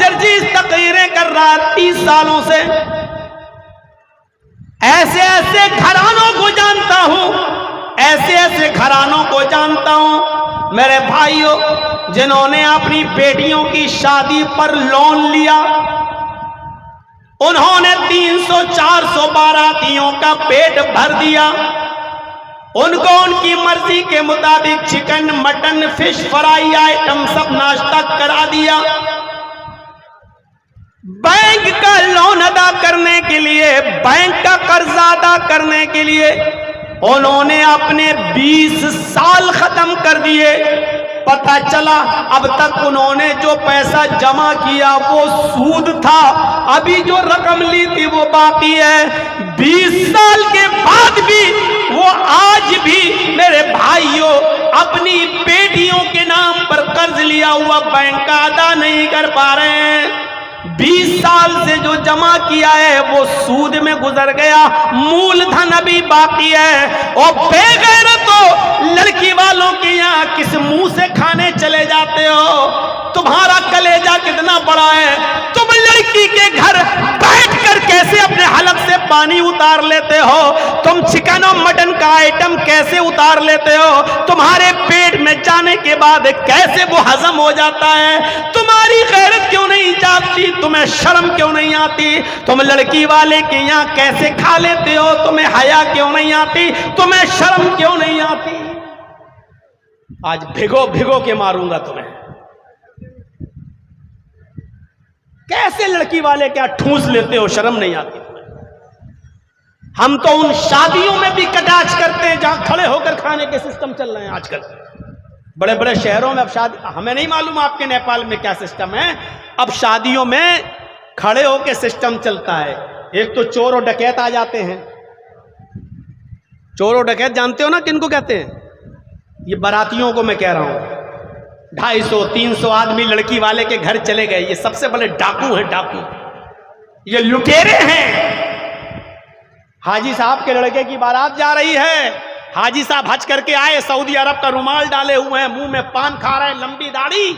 जर्जीस तकरीरें कर रहा है 30 सालों से। ऐसे ऐसे घरानों को जानता हूं, ऐसे ऐसे घरानों को जानता हूं मेरे भाइयों, जिन्होंने अपनी बेटियों की शादी पर लोन लिया। उन्होंने 300-400 बारातियों का पेट भर दिया। उनको उनकी मर्जी के मुताबिक chicken, mutton, fish fry item सब नाश्ता करा दिया। बैंक का लोन अदा करने के लिए, बैंक का कर्जा अदा करने के लिए उन्होंने अपने 20 साल खत्म कर दिए। पता चला अब तक उन्होंने जो पैसा जमा किया वो सूद था, अभी जो रकम ली थी वो बाकी है। 20 साल के बाद भी वो आज भी मेरे भाइयों अपनी बेटियों के नाम पर कर्ज लिया हुआ बैंक का अदा नहीं कर पा रहे हैं। 20 साल से जो जमा किया है वो सूद में गुजर गया, मूलधन अभी बाकी है। और बेगैरतो लड़की वालों के यहाँ किस मुंह से खाने चले जाते हो? तुम्हारा कलेजा कितना बड़ा है? तुम लड़की के घर बैठकर कैसे अपने हलक से पानी उतार लेते हो? तुम चिकन और मटन का आइटम कैसे उतार लेते हो? तुम्हारे पेट में जाने के बाद कैसे वो हजम हो जाता है? तुम्हारी गैरत क्यों नहीं जाती? तुम्हें शर्म क्यों नहीं आती? तुम लड़की वाले के यहाँ कैसे खा लेते हो? तुम्हें हया क्यों नहीं आती? तुम्हें शर्म क्यों नहीं आती? आज भिगो भिगो के मारूंगा तुम्हें। कैसे लड़की वाले क्या ठूस लेते हो? शर्म नहीं आती तुम्हें? हम तो उन शादियों में भी कटाक्ष करते हैं जहां खड़े होकर खाने के सिस्टम चल रहे हैं आजकल बड़े बड़े शहरों में। अब शादी, हमें नहीं मालूम आपके नेपाल में क्या सिस्टम है। अब शादियों में खड़े होकर सिस्टम चलता है। एक तो चोर और डकैत आ जाते हैं। चोर और डकैत जानते हो ना किनको कहते हैं? ये बारातियों को मैं कह रहा हूं। 250-300 आदमी लड़की वाले के घर चले गए। ये सबसे बड़े डाकू हैं, डाकू, ये लुटेरे हैं। हाजी साहब के लड़के की बारात जा रही है। हाजी साहब हज करके आए, सऊदी अरब का रुमाल डाले हुए हैं, मुंह में पान खा रहे हैं, लंबी दाढ़ी।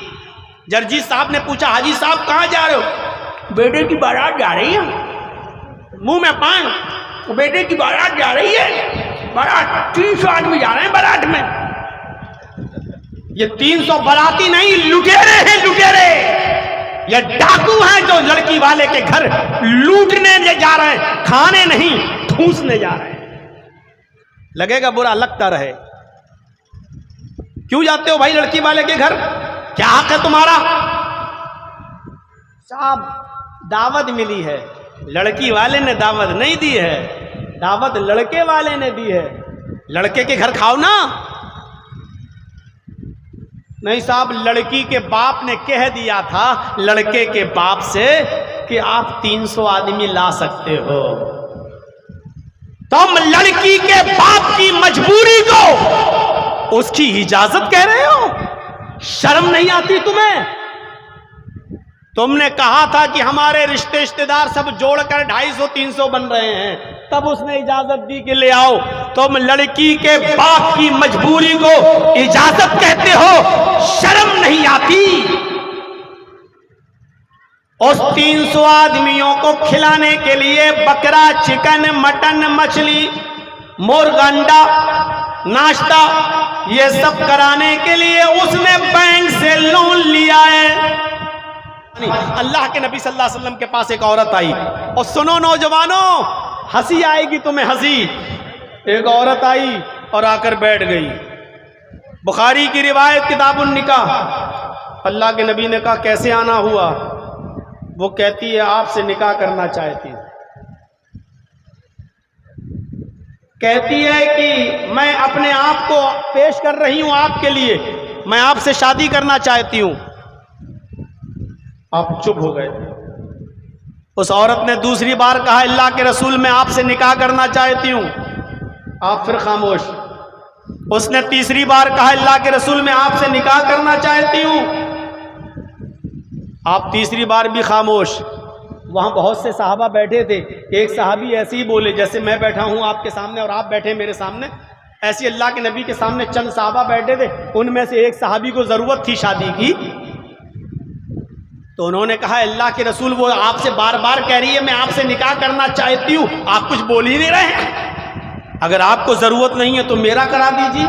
जर्जी साहब ने पूछा, हाजी साहब कहां जा रहे हो? बेटे की बारात जा रही है। मुंह में पान, बेटे की बारात जा रही है। बारात 300 आदमी जा रहे हैं बारात में। ये 300 बाराती नहीं, लुटेरे हैं, लुटेरे। ये डाकू हैं जो लड़की वाले के घर लूटने जा रहे हैं, खाने नहीं ठूसने जा रहे हैं। लगेगा बुरा, लगता रहे। क्यों जाते हो भाई लड़की वाले के घर? क्या हक है तुम्हारा? साहब दावत मिली है, लड़की वाले ने दावत नहीं दी है, दावत लड़के वाले ने दी है। लड़के के घर खाओ ना। नहीं साहब, लड़की के बाप ने कह दिया था लड़के के बाप से कि आप 300 आदमी ला सकते हो। तुम लड़की के बाप की मजबूरी को उसकी इजाजत कह रहे हो? शर्म नहीं आती तुम्हें? तुमने कहा था कि हमारे रिश्तेदार सब जोड़कर 250-300 बन रहे हैं, तब उसने इजाजत दी कि ले आओ। तुम लड़की के बाप की मजबूरी को इजाजत कहते हो? शर्म नहीं आती? उस 300 आदमियों को खिलाने के लिए बकरा, चिकन, मटन, मछली, मुर्गा, अंडा, नाश्ता, ये सब कराने के लिए उसने बैंक से लोन लिया है। अल्लाह के नबी सल्लल्लाहु अलैहि वसल्लम के पास एक औरत आई, और सुनो नौजवानों, हंसी आएगी तुम्हें, हंसी। एक औरत आई और आकर बैठ गई। बुखारी की रिवायत किताबुन निकाह। अल्लाह के नबी ने कहा कैसे आना हुआ? वो कहती है आपसे निकाह करना चाहती हूँ। कहती है कि मैं अपने आप को पेश कर रही हूं आपके लिए, मैं आपसे शादी करना चाहती हूं। आप चुप हो गए। उस औरत ने दूसरी बार कहा अल्लाह के रसूल मैं आपसे निकाह करना चाहती हूं। आप फिर खामोश। उसने तीसरी बार कहा अल्लाह के रसूल मैं आपसे निकाह करना चाहती हूं। आप तीसरी बार भी खामोश। वहां बहुत से साहबा बैठे थे। एक साहबी ऐसे ही बोले जैसे मैं बैठा हूं आपके सामने और आप बैठे मेरे सामने, ऐसे अल्लाह के नबी के सामने चंद साहबा बैठे थे। उनमें से एक साहबी को जरूरत थी शादी की। तो उन्होंने कहा अल्लाह के रसूल वो आपसे बार बार कह रही है मैं आपसे निकाह करना चाहती हूं, आप कुछ बोल ही नहीं रहे हैं। अगर आपको जरूरत नहीं है तो मेरा करा दीजिए,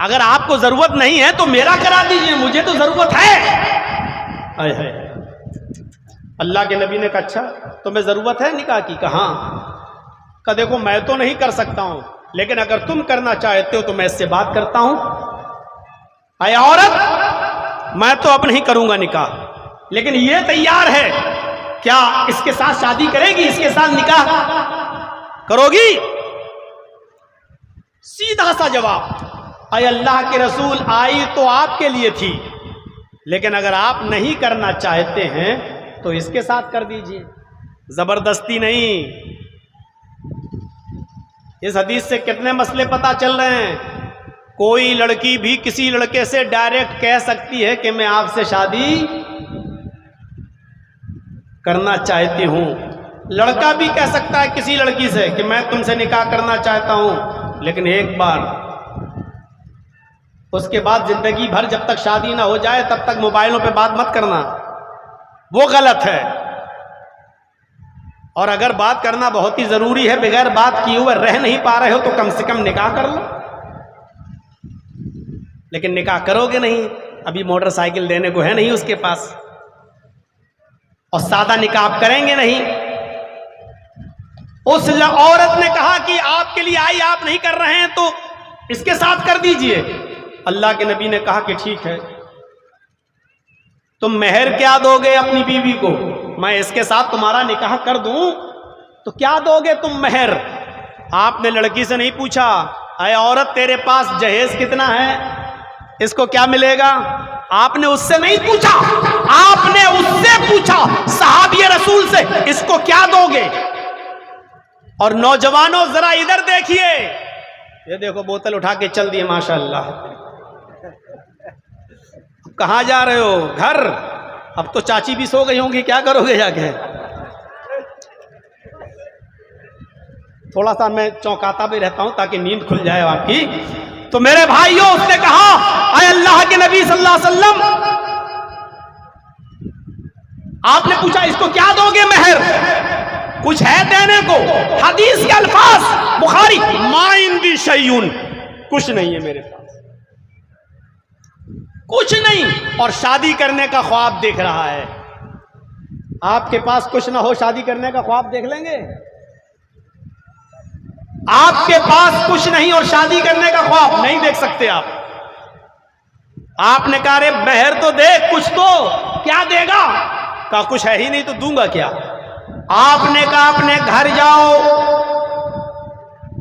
अगर आपको जरूरत नहीं है तो मेरा करा दीजिए, मुझे तो जरूरत है। अल्लाह के नबी ने कहा अच्छा तुम्हें जरूरत है निकाह की? कहा का देखो मैं तो नहीं कर सकता हूं, लेकिन अगर तुम करना चाहते हो तो मैं इससे बात करता हूं। अय औरत मैं तो अब नहीं करूंगा निकाह, लेकिन ये तैयार है, क्या इसके साथ शादी करेगी, इसके साथ निकाह करोगी? सीधा सा जवाब, अय अल्लाह के रसूल आई तो आपके लिए थी, लेकिन अगर आप नहीं करना चाहते हैं तो इसके साथ कर दीजिए, जबरदस्ती नहीं। इस हदीस से कितने मसले पता चल रहे हैं। कोई लड़की भी किसी लड़के से डायरेक्ट कह सकती है कि मैं आपसे शादी करना चाहती हूं। लड़का भी कह सकता है किसी लड़की से कि मैं तुमसे निकाह करना चाहता हूं, लेकिन एक बार, उसके बाद जिंदगी भर जब तक शादी ना हो जाए तब तक मोबाइलों पे बात मत करना, वो गलत है। और अगर बात करना बहुत ही जरूरी है, बगैर बात किए हुए रह नहीं पा रहे हो तो कम से कम निकाह कर लो। लेकिन निकाह करोगे नहीं, अभी मोटरसाइकिल देने को है नहीं उसके पास, और सादा निकाह आप करेंगे नहीं। उस औरत ने कहा कि आपके लिए आई, आप नहीं कर रहे हैं तो इसके साथ कर दीजिए। अल्लाह के नबी ने कहा कि ठीक है, तुम मेहर क्या दोगे अपनी बीवी को? मैं इसके साथ तुम्हारा निकाह कर दूं तो क्या दोगे तुम मेहर? आपने लड़की से नहीं पूछा अरे औरत तेरे पास जहेज कितना है, इसको क्या मिलेगा? आपने उससे नहीं पूछा, आपने उससे पूछा सहाबी रसूल से, इसको क्या दोगे? और नौजवानों जरा इधर देखिए, ये देखो बोतल उठा के चल दिए माशाअल्लाह। कहां जा रहे हो? घर? अब तो चाची भी सो गई होंगी, क्या करोगे जाके? थोड़ा सा मैं चौंकाता भी रहता हूं ताकि नींद खुल जाए आपकी। तो मेरे भाइयों, उसने कहा अय अल्लाह के नबी सल्लल्लाहु अलैहि वसल्लम, आपने पूछा इसको क्या दोगे मेहर? कुछ है देने को? हदीस के अल्फाज बुखारी, माइंदी शैयुन, कुछ नहीं है मेरे पास, कुछ नहीं। और शादी करने का ख्वाब देख रहा है। आपके पास कुछ ना हो, शादी करने का ख्वाब देख लेंगे? आपके पास कुछ नहीं और शादी करने का ख्वाब नहीं देख सकते आप। आपने कहा रे मेहर तो दे, कुछ तो, क्या देगा? कहा कुछ है ही नहीं तो दूंगा क्या? आपने कहा अपने घर जाओ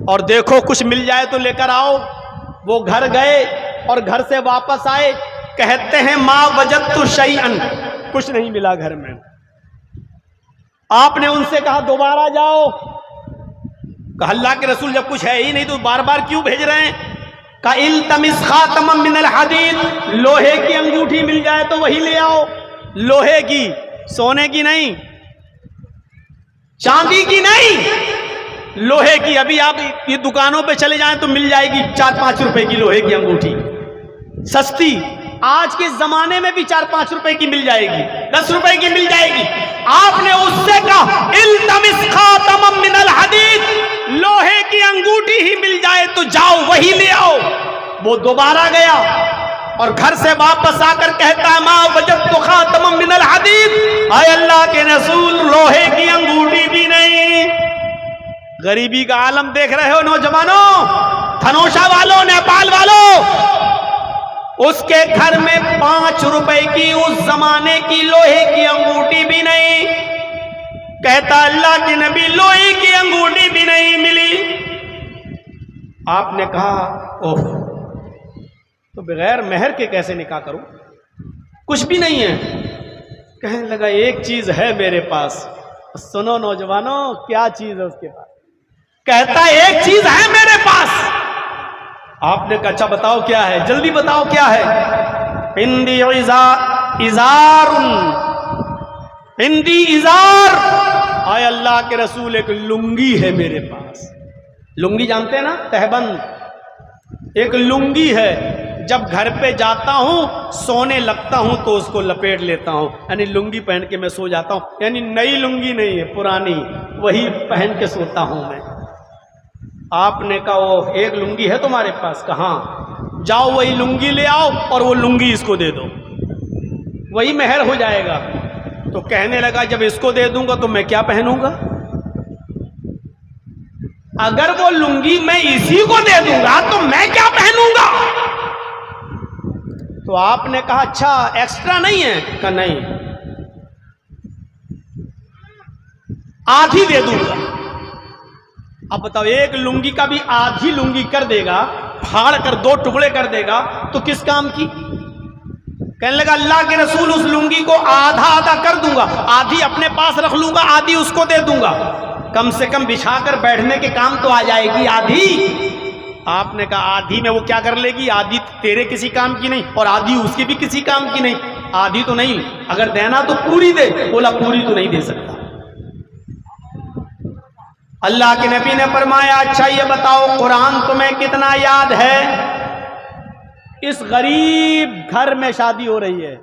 और देखो कुछ मिल जाए तो लेकर आओ। वो घर गए और घर से वापस आए, कहते हैं मां वजदतु शैअन, कुछ नहीं मिला घर में। आपने उनसे कहा दोबारा जाओ। कहा अल्लाह के रसूल जब कुछ है ही नहीं तो बार बार क्यों भेज रहे हैं? का इल्तमिस खातमम मिनल हदीद, लोहे की अंगूठी मिल जाए तो वही ले आओ। लोहे की, सोने की नहीं, चांदी की नहीं, लोहे की। अभी आप ये दुकानों पे चले जाएं तो मिल जाएगी 4-5 रुपए की लोहे की अंगूठी, सस्ती। आज के जमाने में भी 4-5 रुपए की मिल जाएगी, 10 रुपए की मिल जाएगी। आपने उससे कहा इल्तमिस खातमम मिनल हदीद, लोहे की अंगूठी ही मिल जाए तो जाओ वही ले आओ। वो दोबारा गया और घर से वापस आकर कहता है मां वजदतु खातमम मिनल हदीद, आय अल्लाह के रसूल लोहे की अंगूठी भी नहीं। गरीबी का आलम देख रहे हो नौजवानों, धनोशा वालों, नेपाल वालों। उसके घर में 5 रुपए की उस जमाने की लोहे की अंगूठी भी नहीं। कहता अल्लाह के नबी लोहे की अंगूठी भी नहीं मिली। आपने कहा ओह, तो बगैर मेहर के कैसे निकाह करूं? कुछ भी नहीं है। कहने लगा एक चीज है मेरे पास। सुनो नौजवानों, क्या चीज है उसके पास? कहता एक चीज है मेरे पास। आपने कहा अच्छा बताओ क्या है, जल्दी बताओ क्या है? हिंदी इजारुन, हिंदी इजार, आय अल्लाह के रसूल एक लुंगी है मेरे पास। लुंगी जानते हैं ना, तहबंद, एक लुंगी है जब घर पे जाता हूं सोने लगता हूं तो उसको लपेट लेता हूं, यानी लुंगी पहन के मैं सो जाता हूं, यानी नई लुंगी नहीं है, पुरानी वही पहन के सोता हूं मैं। आपने कहा वो एक लुंगी है तुम्हारे पास? कहाँ? जाओ वही लुंगी ले आओ और वो लुंगी इसको दे दो, वही मेहर हो जाएगा। तो कहने लगा जब इसको दे दूंगा तो मैं क्या पहनूंगा? अगर वो लुंगी मैं इसी को दे दूंगा तो मैं क्या पहनूंगा? तो आपने कहा अच्छा एक्स्ट्रा नहीं है? कहा नहीं, आधी दे दूंगा। अब बताओ एक लुंगी का भी आधी लुंगी कर देगा, फाड़ कर दो टुकड़े कर देगा तो किस काम की? कहने लगा अल्लाह के रसूल उस लुंगी को आधा आधा कर दूंगा, आधी अपने पास रख लूंगा, आधी उसको दे दूंगा, कम से कम बिछाकर बैठने के काम तो आ जाएगी आधी। आपने कहा आधी में वो क्या कर लेगी? आधी तेरे किसी काम की नहीं और आधी उसकी भी किसी काम की नहीं। आधी तो नहीं, अगर देना तो पूरी दे। बोला पूरी तो नहीं दे सकता। अल्लाह के नबी ने फरमाया अच्छा ये बताओ कुरान तुम्हें कितना याद है? इस गरीब घर में शादी हो रही है।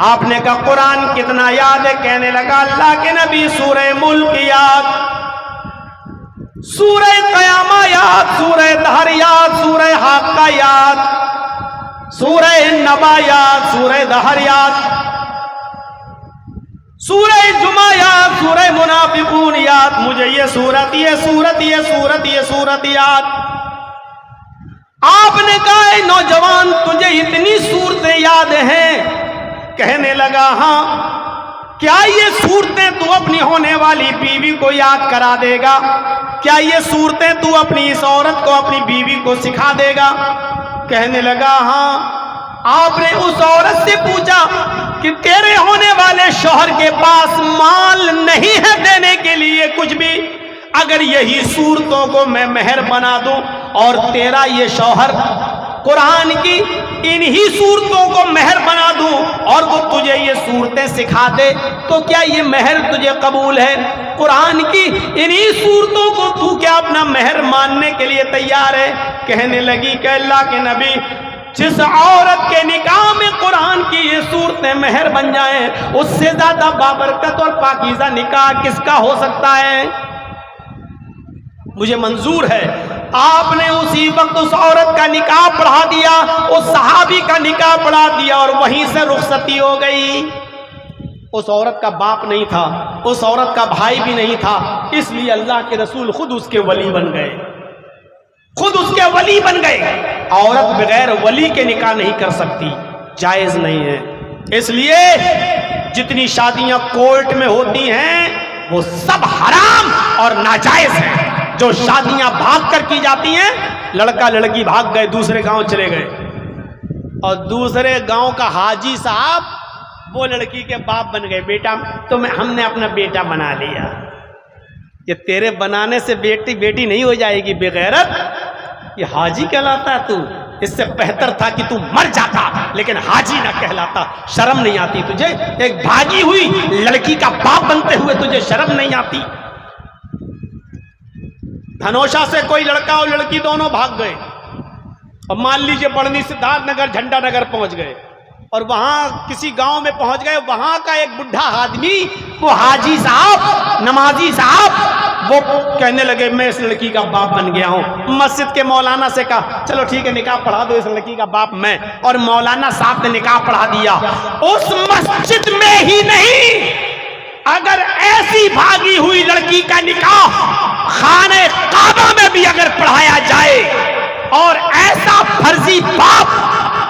आपने कहा कुरान कितना याद है? कहने लगा अल्लाह के नबी सूरह मुल्क याद, सूरह क़यामा याद, सूरह दहर याद, सूरह हाक्का याद, सूरह नबा याद, सूरह दहर याद, सूरह जुमा याद, सूरह मुनाफिकून याद। मुझे ये सूरत याद। आपने कहा नौजवान तुझे इतनी सूरतें याद हैं? कहने लगा हाँ। क्या ये सूरतें तू अपनी होने वाली बीवी को याद करा देगा? क्या ये सूरतें तू अपनी इस औरत को, अपनी बीवी को सिखा देगा? कहने लगा हाँ। आपने उस औरत से पूछा कि तेरे होने वाले शौहर के पास माल नहीं है देने के लिए कुछ भी, अगर यही सूरतों को मैं मेहर बना दूं और तेरा ये शौहर कुरान की इन्हीं सूरतों को मेहर बना दूं और वो तुझे ये सूरतें सिखा दे, तो क्या ये मेहर तुझे कबूल है? कुरान की इन्हीं सूरतों को तू क्या अपना मेहर मानने के लिए तैयार है? कहने लगी कि अल्लाह के नबी जिस औरत के निकाह में कुरान की ये सूरतें मेहर बन जाएं, उससे ज्यादा बाबरकत और पाकीज़ा निकाह किसका हो सकता है? मुझे मंजूर है। आपने उसी वक्त उस औरत का निकाह पढ़ा दिया, उस सहाबी का निकाह पढ़ा दिया और वहीं से रुखसती हो गई। उस औरत का बाप नहीं था, उस औरत का भाई भी नहीं था, इसलिए अल्लाह के रसूल खुद उसके वली बन गए, खुद उसके वली बन गए। औरत बगैर वली के निकाह नहीं कर सकती, जायज नहीं है। इसलिए जितनी शादियां कोर्ट में होती हैं वो सब हराम और नाजायज हैं। जो शादियां भाग कर की जाती हैं, लड़का लड़की भाग गए, दूसरे गांव चले गए और दूसरे गांव का हाजी साहब वो लड़की के बाप बन गए। बेटा तो हमने अपना बेटा बना लिया। ये तेरे बनाने से बेटी बेटी नहीं हो जाएगी बेगैरत, ये हाजी कहलाता है तू। इससे बेहतर था कि तू मर जाता, लेकिन हाजी ना कहलाता। शर्म नहीं आती तुझे? एक भागी हुई लड़की का बाप बनते हुए तुझे शर्म नहीं आती? धनोशा से कोई लड़का और लड़की दोनों भाग गए और मान लीजिए बढ़नी सिद्धार्थ नगर झंडा नगर पहुंच गए और वहां किसी गांव में पहुंच गए। वहां का एक बुढ़ा आदमी, वो हाजी साहब, नमाजी साहब, वो कहने लगे मैं इस लड़की का बाप बन गया हूं। मस्जिद के मौलाना से कहा चलो ठीक है निकाह पढ़ा दो, इस लड़की का बाप मैं। और मौलाना साहब ने निकाह पढ़ा दिया। उस मस्जिद में ही नहीं, अगर ऐसी भागी हुई लड़की का निकाह खाने काबा में भी अगर पढ़ाया जाए और ऐसा फर्जी बाप,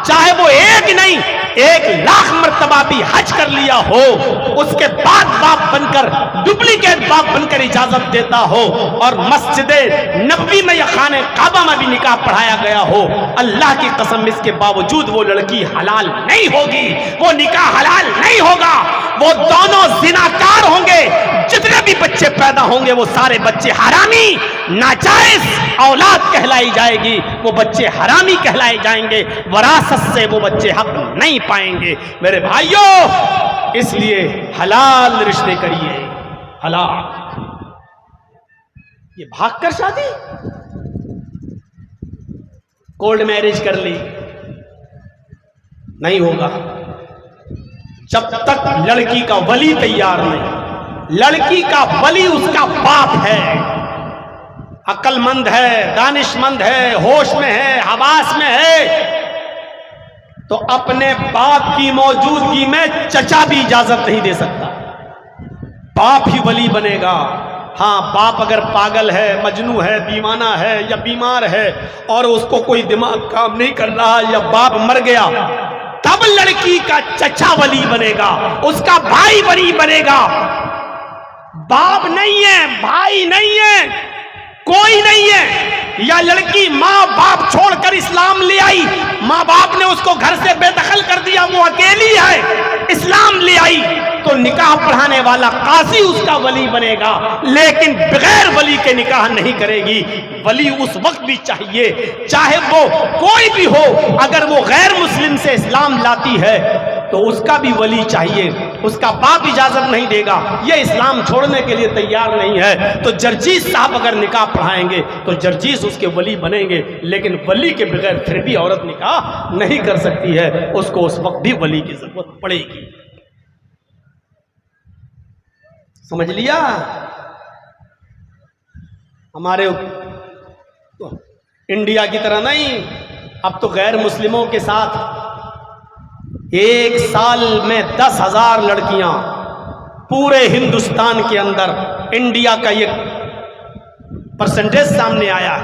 चाहे वो एक नहीं 1,00,000 मर्तबा भी हज कर लिया हो, उसके बाद बाप बनकर, डुप्लीकेट बाप बनकर इजाजत देता हो और मस्जिद नबवी में या खाने काबा में भी निकाह पढ़ाया गया हो, अल्लाह की कसम इसके बावजूद वो लड़की हलाल नहीं होगी, वो निकाह हलाल नहीं होगा। वो दोनों जिनाकार होंगे। जितने भी बच्चे पैदा होंगे वो सारे बच्चे हरामी, नाजायज औलाद कहलाई जाएगी। वो बच्चे हरामी कहलाए जाएंगे, वरासत से वो बच्चे हक नहीं पाएंगे। मेरे भाइयों, इसलिए हलाल रिश्ते करिए, हलाल। ये भागकर शादी, कोर्ट मैरिज कर ली, नहीं होगा जब तक लड़की का वली तैयार नहीं। लड़की का वली उसका बाप है, अक्लमंद है, दानिशमंद है, होश में है, हवास में है, तो अपने बाप की मौजूदगी में चचा भी इजाजत नहीं दे सकता, बाप ही वली बनेगा। हाँ, बाप अगर पागल है, मजनू है, दीवाना है या बीमार है और उसको कोई दिमाग काम नहीं कर रहा या बाप मर गया, तब लड़की का चचा वली बनेगा, उसका भाई वली बनेगा। बाप नहीं है, भाई नहीं है, कोई नहीं है। या लड़की माँ बाप छोड़कर इस्लाम ले आई, माँ बाप ने उसको घर से बेदखल कर दिया, वो अकेली है, इस्लाम ले आई, तो निकाह पढ़ाने वाला काजी उसका वली बनेगा, लेकिन बगैर वली के निकाह नहीं करेगी। वली उस वक्त भी चाहिए, चाहे वो कोई भी हो। अगर वो गैर मुस्लिम से इस्लाम लाती है तो उसका भी वली चाहिए, उसका बाप इजाजत नहीं देगा, ये इस्लाम छोड़ने के लिए तैयार नहीं है, तो जर्जीस साहब अगर निकाह पढ़ाएंगे तो जर्जीस उसके वली बनेंगे, लेकिन वली के बगैर फिर भी औरत निकाह नहीं कर सकती है, उसको उस वक्त भी वली की जरूरत पड़ेगी। समझ लिया? हमारे इंडिया की तरह नहीं, अब तो गैर मुस्लिमों के साथ एक साल में 10,000 लड़कियां पूरे हिंदुस्तान के अंदर, इंडिया का ये परसेंटेज सामने आया,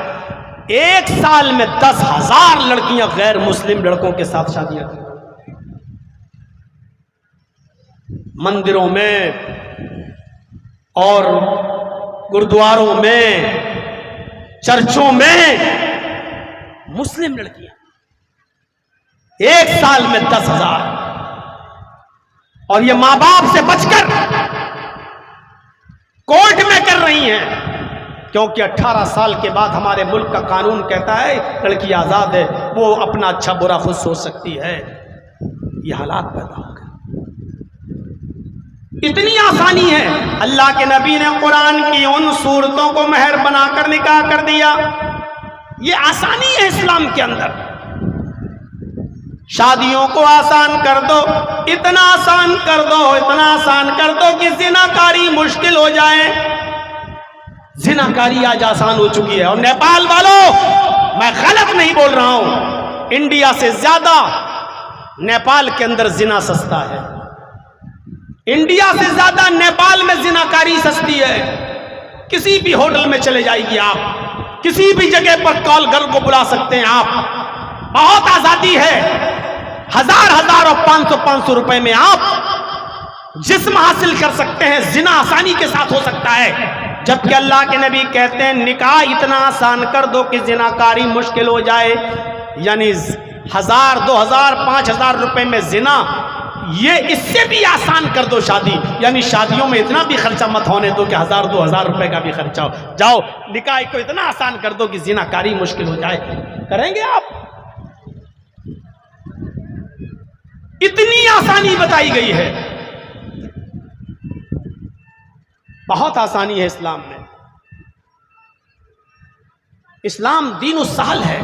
एक साल में 10,000 लड़कियां गैर मुस्लिम लड़कों के साथ शादियां की। मंदिरों में और गुरुद्वारों में, चर्चों में मुस्लिम लड़कियां एक साल में 10,000, और ये मां बाप से बचकर कोर्ट में कर रही हैं, क्योंकि 18 साल के बाद हमारे मुल्क का कानून कहता है लड़की आजाद है, वो अपना अच्छा बुरा खुद सोच सकती है। ये हालात पैदा हो गए, इतनी आसानी है। अल्लाह के नबी ने कुरान की उन सूरतों को महर बनाकर निकाह कर दिया, ये आसानी है इस्लाम के अंदर। शादियों को आसान कर दो, इतना आसान कर दो, इतना आसान कर दो कि जिनाकारी मुश्किल हो जाए। जिनाकारी आज आसान हो चुकी है, और नेपाल वालों, मैं गलत नहीं बोल रहा हूं, इंडिया से ज्यादा नेपाल के अंदर जिना सस्ता है। इंडिया से ज्यादा नेपाल में जिनाकारी सस्ती है। किसी भी होटल में चले जाइए आप, किसी भी जगह पर कॉल गर्ल को बुला सकते हैं आप, बहुत आजादी है। 1000 और 500 रुपए में आप जिस्म हासिल कर सकते हैं, जिना आसानी के साथ हो सकता है। जबकि अल्लाह के नबी कहते हैं निकाह इतना आसान कर दो कि जिनाकारी मुश्किल हो जाए, यानी 1000, 2000, 5000 रुपए में जिना, ये इससे भी आसान कर दो शादी, यानी शादियों में इतना भी खर्चा मत होने दो कि 1000, 2000 रुपए का भी खर्चा हो। जाओ निकाह को इतना आसान कर दो कि जिनाकारी मुश्किल हो जाए। करेंगे आप? इतनी आसानी बताई गई है, बहुत आसानी है इस्लाम में। इस्लाम दीन सहल है,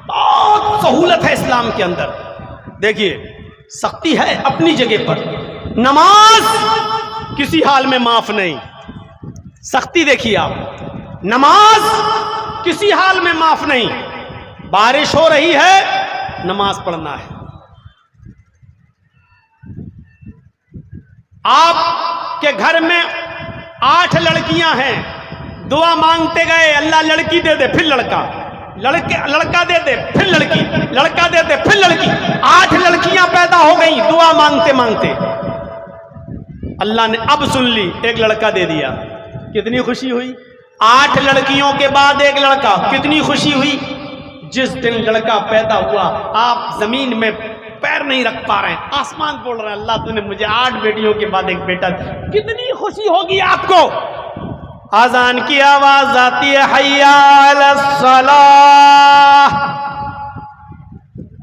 बहुत सहूलत है इस्लाम के अंदर। देखिए, सख्ती है अपनी जगह पर, नमाज किसी हाल में माफ नहीं। सख्ती देखिए आप, नमाज किसी हाल में माफ नहीं। बारिश हो रही है, नमाज पढ़ना है। आपके घर में 8 लड़कियां हैं, दुआ मांगते गए, अल्लाह लड़की दे दे, फिर लड़का, लड़का दे दे, फिर लड़की, लड़का दे दे, फिर लड़की। 8 लड़कियां पैदा हो गई दुआ मांगते मांगते। अल्लाह ने अब सुन ली, एक लड़का दे दिया, कितनी खुशी हुई। 8 लड़कियों के बाद एक लड़का, कितनी खुशी हुई। जिस दिन लड़का पैदा हुआ, आप जमीन में पैर नहीं रख पा रहे हैं, आसमान बोल रहे हैं अल्लाह तूने मुझे 8 बेटियों के बाद एक बेटा, कितनी खुशी होगी आपको। आजान की आवाज आती है, हय्या अलस सलाह,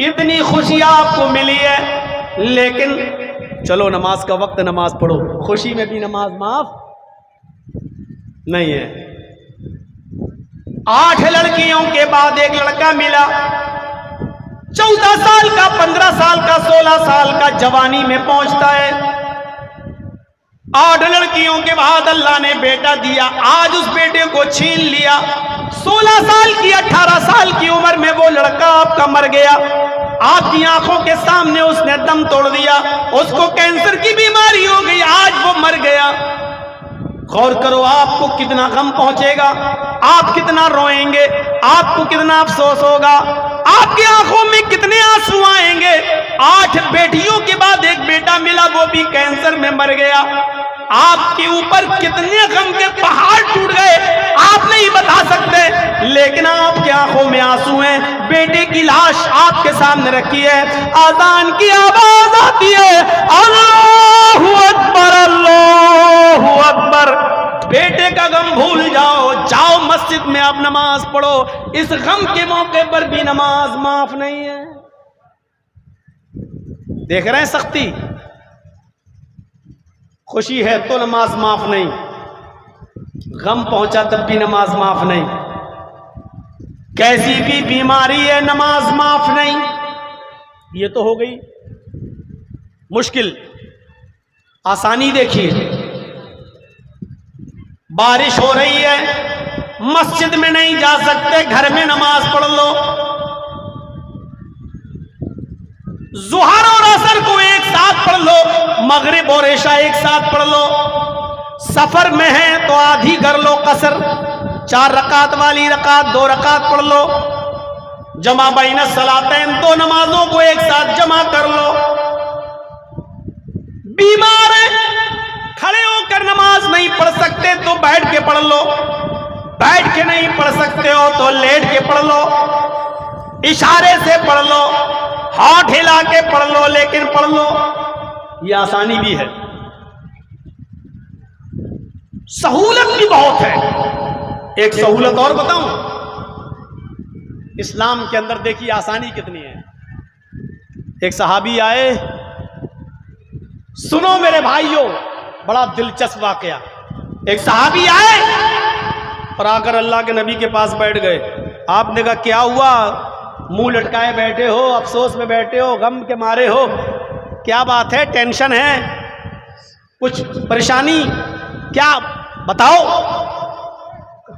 इतनी खुशी आपको मिली है, लेकिन चलो नमाज का वक्त, नमाज पढ़ो, खुशी में भी नमाज माफ नहीं है। 8 लड़कियों के बाद एक लड़का मिला, 14 साल का, 15 साल का, 16 साल का जवानी में पहुंचता है। 8 लड़कियों के बाद अल्लाह ने बेटा दिया, आज उस बेटे को छीन लिया। 16 साल की, 18 साल की उम्र में वो लड़का आपका मर गया, आपकी आंखों के सामने उसने दम तोड़ दिया, उसको कैंसर की बीमारी हो गई, आज वो मर गया। गौर करो आपको कितना गम पहुंचेगा, आप कितना रोएंगे, आपको कितना अफसोस होगा, आपकी आंखों में कितने आंसू आएंगे। 8 बेटियों के बाद एक बेटा मिला, वो भी कैंसर में मर गया। आपके ऊपर कितने गम के पहाड़ टूट गए आप नहीं बता सकते, लेकिन आपकी आंखों में आंसू हैं। बेटे की लाश आपके सामने रखी है, आजान की आवाज आती है, अल्लाहू अकबर, अल्लाहू अकबर। बेटे का गम भूल जाओ, जाओ मस्जिद में आप नमाज पढ़ो। इस गम के मौके पर भी नमाज माफ नहीं है। देख रहे हैं सख्ती, खुशी है तो नमाज माफ नहीं, गम पहुंचा तब भी नमाज माफ नहीं, कैसी भी बीमारी है नमाज माफ नहीं। ये तो हो गई मुश्किल। आसानी देखिए, बारिश हो रही है, मस्जिद में नहीं जा सकते, घर में नमाज पढ़ लो। ज़ुहर और असर को एक साथ पढ़ लो, मगरिब और इशा एक साथ पढ़ लो। सफर में है तो आधी कर लो कसर, 4 रकात वाली रकात 2 रकात पढ़ लो। जमा बैन सलातैन, 2 नमाजों को एक साथ जमा कर लो। बीमार है, खड़े होकर नमाज नहीं पढ़ सकते तो बैठ के पढ़ लो, बैठ के नहीं पढ़ सकते हो तो लेट के पढ़ लो, इशारे से पढ़ लो, हाथ हिला के पढ़ लो, लेकिन पढ़ लो। ये आसानी भी है, सहूलत भी बहुत है। एक सहूलत और बताऊं, इस्लाम के अंदर देखिए आसानी कितनी है। एक सहाबी आए, सुनो मेरे भाइयों, बड़ा दिलचस्प वाकया। एक सहाबी आए और आकर अल्लाह के नबी के पास बैठ गए। आपने कहा क्या हुआ, मुंह लटकाए बैठे हो, अफसोस में बैठे हो, गम के मारे हो, क्या बात है, टेंशन है, कुछ परेशानी, क्या बताओ।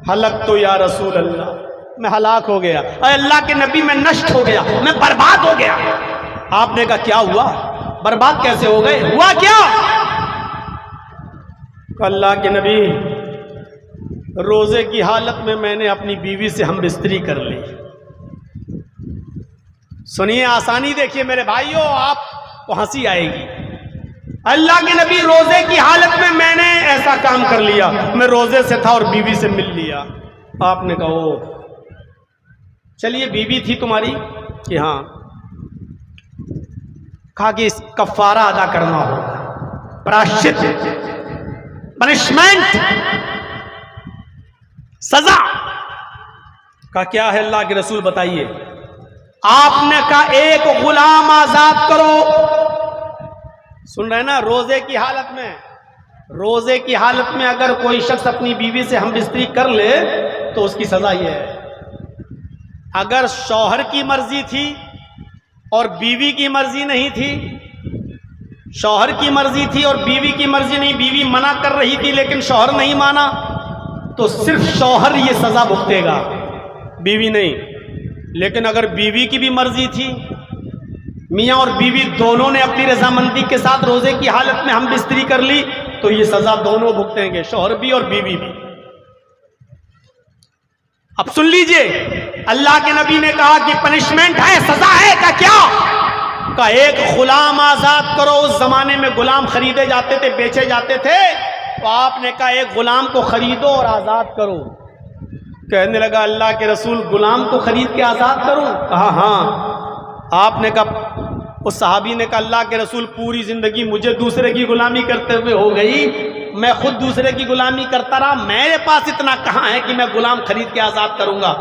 हलक तो या रसूल अल्लाह, मैं हलाक हो गया, अल्लाह के नबी मैं नष्ट हो गया, मैं बर्बाद हो गया। आपने कहा क्या हुआ, बर्बाद कैसे हो गए, हुआ क्या। अल्लाह के नबी, रोजे की हालत में मैंने अपनी बीवी से हम बिस्तरी कर ली। सुनिए आसानी देखिए मेरे भाइयों, आपको हंसी आएगी। अल्लाह के नबी, रोजे की हालत में मैंने ऐसा काम कर लिया, मैं रोजे से था और बीवी से मिल लिया। आपने कहा ओ, चलिए बीवी थी तुम्हारी कि हाँ। कहा कि इस कफारा अदा करना होगा, प्रायश्चित, पनिशमेंट, सजा। का क्या है अल्लाह के रसूल बताइए। आपने कहा एक गुलाम आजाद करो। सुन रहे ना, रोजे की हालत में, रोजे की हालत में अगर कोई शख्स अपनी बीवी से हम बिस्तरी कर ले तो उसकी सजा यह है। अगर शौहर की मर्जी थी और बीवी की मर्जी नहीं थी, शौहर की मर्जी थी और बीवी की मर्जी नहीं, बीवी मना कर रही थी लेकिन शौहर नहीं माना, तो सिर्फ शौहर ये सजा भुगतेगा, बीवी नहीं। लेकिन अगर बीवी की भी मर्जी थी, मियाँ और बीवी दोनों ने अपनी रजामंदी के साथ रोजे की हालत में हम बिस्तरी कर ली, तो ये सजा दोनों भुगतेंगे, शौहर भी और बीवी भी। अब सुन लीजिए, अल्लाह के नबी ने कहा कि पनिशमेंट है, सजा है। का क्या, का एक गुलाम आजाद करो। उस जमाने में गुलाम खरीदे जाते थे, बेचे जाते थे, तो आपने कहा एक गुलाम को खरीदो और आजाद करो। कहने लगा अल्लाह के रसूल, गुलाम को खरीद के आजाद करूं। कहा हाँ। आपने कहा, उस सहाबी ने कहा अल्लाह के रसूल, पूरी जिंदगी मुझे दूसरे की गुलामी करते हुए हो गई, मैं खुद दूसरे की गुलामी करता रहा, मेरे पास इतना कहाँ है कि मैं गुलाम खरीद के आजाद करूंगा।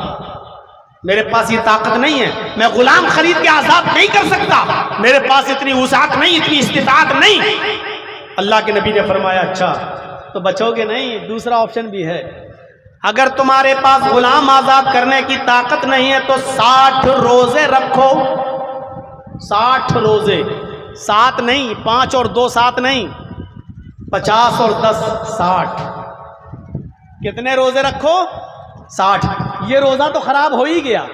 मेरे पास ये ताकत नहीं है, मैं गुलाम खरीद के आजाद नहीं कर सकता, मेरे पास इतनी वसाअत नहीं, इतनी इस्तिताअत नहीं। अल्लाह के नबी ने फरमाया अच्छा तो बचोगे नहीं, दूसरा ऑप्शन भी है। अगर तुम्हारे पास गुलाम आजाद करने की ताकत नहीं है तो 60 रोजे रखो, 60 रोजे, 7 नहीं, 5 और 2 7 नहीं, 50 और 10 60। कितने रोजे रखो? 60। ये रोजा तो खराब हो ही गया।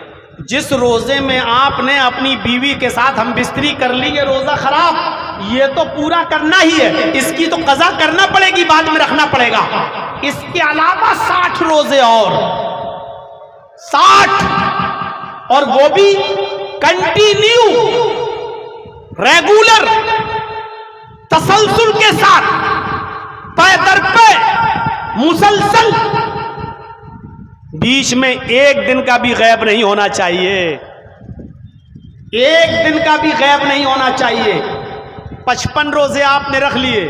जिस रोजे में आपने अपनी बीवी के साथ हम बिस्तरी कर ली, ये रोजा खराब। ये तो पूरा करना ही है, इसकी तो कज़ा करना पड़ेगी, बाद में रखना पड़ेगा। इसके अलावा 60 रोजे और 60, और वो भी कंटिन्यू, रेगुलर, तसलसल के साथ, पे दर पे, मुसलसल। बीच में एक दिन का भी गैब नहीं होना चाहिए, एक दिन का भी गैब नहीं होना चाहिए। 55 रोजे आपने रख लिए,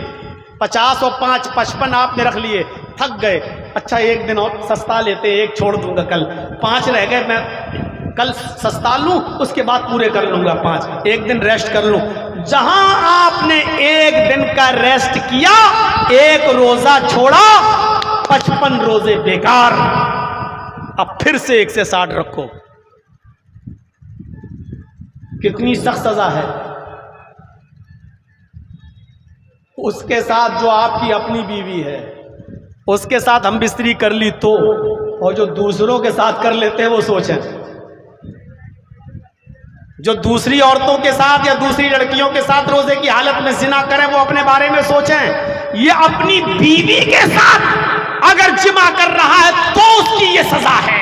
50 और 5 55 आपने रख लिए, थक गए, अच्छा एक दिन और सस्ता लेते, एक छोड़ दूंगा, कल 5 रह गए, मैं कल सस्ता लूं, उसके बाद पूरे कर लूंगा 5, एक दिन रेस्ट कर लूं। जहां आपने एक दिन का रेस्ट किया, एक रोजा छोड़ा, 55 रोजे बेकार। अब फिर से 1 से 60 रखो। कितनी सख्त सजा है। उसके साथ जो आपकी अपनी बीवी है, उसके साथ हम बिस्तरी कर ली तो, और जो दूसरों के साथ कर लेते हैं वो सोचें, जो दूसरी औरतों के साथ या दूसरी लड़कियों के साथ रोजे की हालत में जिना करें, वो अपने बारे में सोचें। ये अपनी बीवी के साथ अगर जिमा कर रहा है तो उसकी ये सजा है।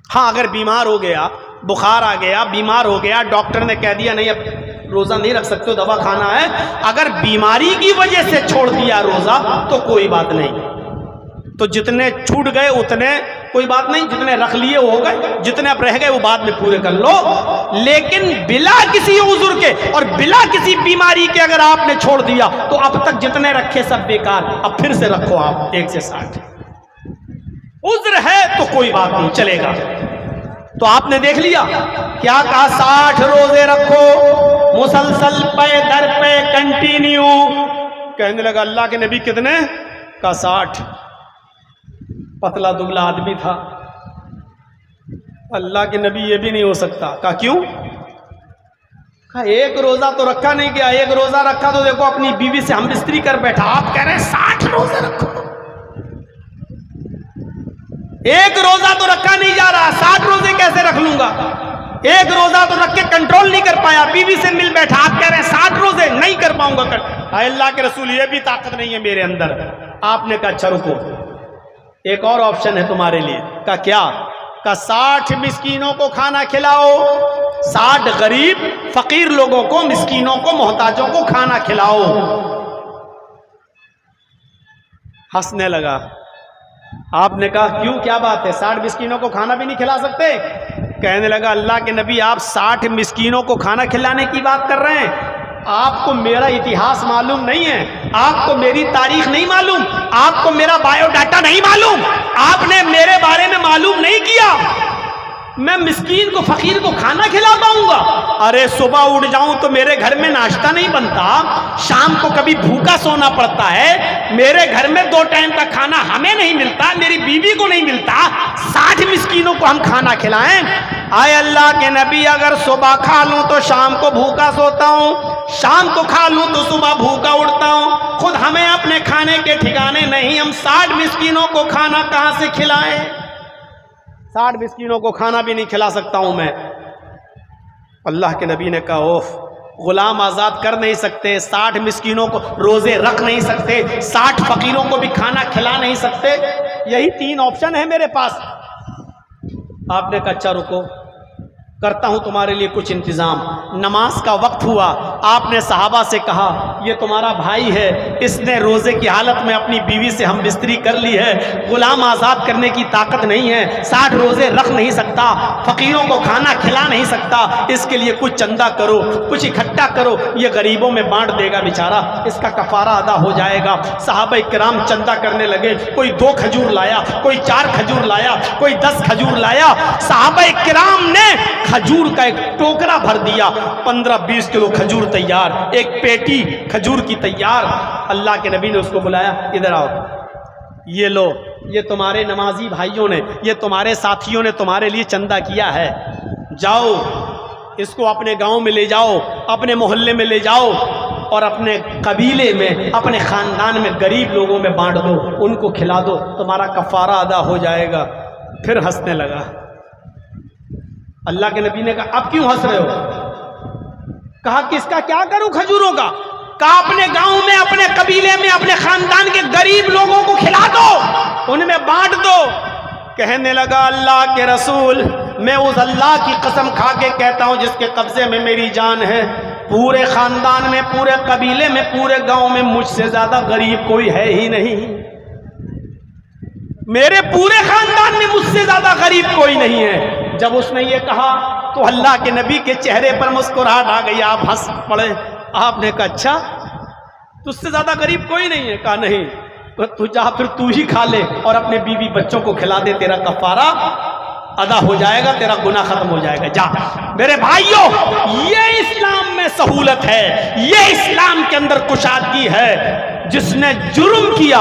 हाँ, अगर बीमार हो गया, बुखार आ गया, बीमार हो गया, डॉक्टर ने कह दिया नहीं अब रोजा नहीं रख सकते हो, दवा खाना है, अगर बीमारी की वजह से छोड़ दिया रोजा तो कोई बात नहीं। तो जितने छूट गए उतने कोई बात नहीं, जितने रख लिए वो हो गए, जितने अब रह गए वो बाद में पूरे कर लो। लेकिन बिला किसी उज़्र के और बिला किसी बीमारी के अगर आपने छोड़ दिया तो अब तक जितने रखे सब बेकार। अब फिर से रखो आप 1 से 60। उज़्र है तो कोई बात नहीं, चलेगा। तो आपने देख लिया क्या कहा, 60 रोजे रखो मुसलसल, पे दर पे, कंटिन्यू। कहने लगा अल्लाह के नबी कितने का? 60। पतला दुबला आदमी था। अल्लाह के नबी ये भी नहीं हो सकता। कहा क्यों? कहा एक रोजा तो रखा नहीं गया, एक रोजा रखा तो देखो अपनी बीवी से हम बिस्तरी कर बैठा, आप कह रहे हैं 60 रोजे रखो। एक रोजा तो रखा नहीं जा रहा, 60 रोजे कैसे रख लूंगा? एक रोजा तो रख के कंट्रोल नहीं कर पाया, बीवी से मिल बैठा, आप कह रहे हैं 60 रोजे नहीं कर पाऊंगा। अल्लाह के रसूल ये भी ताकत नहीं है मेरे अंदर। आपने कहा अच्छा रुको, एक और ऑप्शन है तुम्हारे लिए। का क्या? का 60 मिस्कीनों को खाना खिलाओ, 60 गरीब फकीर लोगों को, मिस्कीनों को, मोहताजों को खाना खिलाओ। हंसने लगा। आपने कहा क्यों, क्या बात है, 60 मिस्कीनों को खाना भी नहीं खिला सकते? कहने लगा अल्लाह के नबी आप 60 मिस्कीनों को खाना खिलाने की बात कर रहे हैं, आपको मेरा इतिहास मालूम नहीं है, आपको मेरी तारीख नहीं मालूम, आपको मेरा बायोडाटा नहीं मालूम, आपने मेरे बारे में मालूम नहीं किया। मैं मिस्कीन को, फकीर को खाना खिला पाऊंगा? अरे सुबह उठ जाऊं तो मेरे घर में नाश्ता नहीं बनता, शाम को कभी भूखा सोना पड़ता है, मेरे घर में 2 टाइम का खाना हमें नहीं मिलता, मेरी बीवी को नहीं मिलता, 60 मिस्कीनों को हम खाना खिलाएं? आए अल्लाह के नबी अगर सुबह खा लूं तो शाम को भूखा सोता हूं, शाम को खा लूं तो सुबह भूखा उठता हूं, खुद हमें अपने खाने के ठिकाने नहीं, हम 60 मिस्कीनों को खाना कहां से खिलाएं? 60 मिस्कीनों को खाना भी नहीं खिला सकता हूं मैं। अल्लाह के नबी ने कहा ओफ, गुलाम आज़ाद कर नहीं सकते, 60 मिस्कीनों को रोज़े रख नहीं सकते, 60 फकीरों को भी खाना खिला नहीं सकते, यही 3 ऑप्शन है मेरे पास। आपने कहा अच्छा रुको, करता हूं तुम्हारे लिए कुछ इंतजाम। नमाज का वक्त हुआ, आपने सहाबा से कहा ये तुम्हारा भाई है, इसने रोजे की हालत में अपनी बीवी से हम बिस्तरी कर ली है, गुलाम आज़ाद करने की ताकत नहीं है, 60 रोजे रख नहीं सकता, फकीरों को खाना खिला नहीं सकता, इसके लिए कुछ चंदा करो, कुछ इकट्ठा करो, ये गरीबों में बांट देगा बेचारा, इसका कफारा अदा हो जाएगा। सहाबा इकराम चंदा करने लगे, कोई 2 खजूर लाया, कोई 4 खजूर लाया, कोई 10 खजूर लाया। सहाबा इकराम ने खजूर का एक टोकरा भर दिया, 15-20 किलो खजूर तैयार, एक पेटी खजूर की तैयार। अल्लाह के नबी ने उसको बुलाया, इधर आओ, ये लो, ये तुम्हारे नमाजी भाइयों ने, ये तुम्हारे साथियों ने तुम्हारे लिए चंदा किया है, जाओ इसको अपने गांव में ले जाओ, अपने मोहल्ले में ले जाओ और अपने कबीले में, अपने ख़ानदान में गरीब लोगों में बांट दो, उनको खिला दो, तुम्हारा कफ़ारा अदा हो जाएगा। फिर हंसने लगा। अल्लाह के नबी ने कहा अब क्यों हंस रहे हो? कहा कि इसका क्या करूं खजूरों का? कहा अपने गांव में, अपने कबीले में, अपने खानदान के गरीब लोगों को खिला दो, उनमें बांट दो। कहने लगा अल्लाह के रसूल, मैं उस अल्लाह की कसम खा के कहता हूं जिसके कब्जे में मेरी जान है, पूरे खानदान में, पूरे कबीले में, पूरे गांव में मुझसे ज्यादा गरीब कोई है ही नहीं। मेरे पूरे खानदान में मुझसे ज्यादा गरीब कोई नहीं है। जब उसने ये कहा तो अल्लाह के नबी के चेहरे पर मुस्कुराहट आ गई। आप हंस पड़े। आपने कहा अच्छा, तुझसे ज्यादा गरीब कोई नहीं है? कहा नहीं। तो तू जा, फिर तू ही खा ले और अपने बीवी बच्चों को खिला दे, तेरा कफारा अदा हो जाएगा, तेरा गुनाह खत्म हो जाएगा। जा। मेरे भाइयों, ये इस्लाम में सहूलत है, ये इस्लाम के अंदर कुशादगी है। जिसने जुर्म किया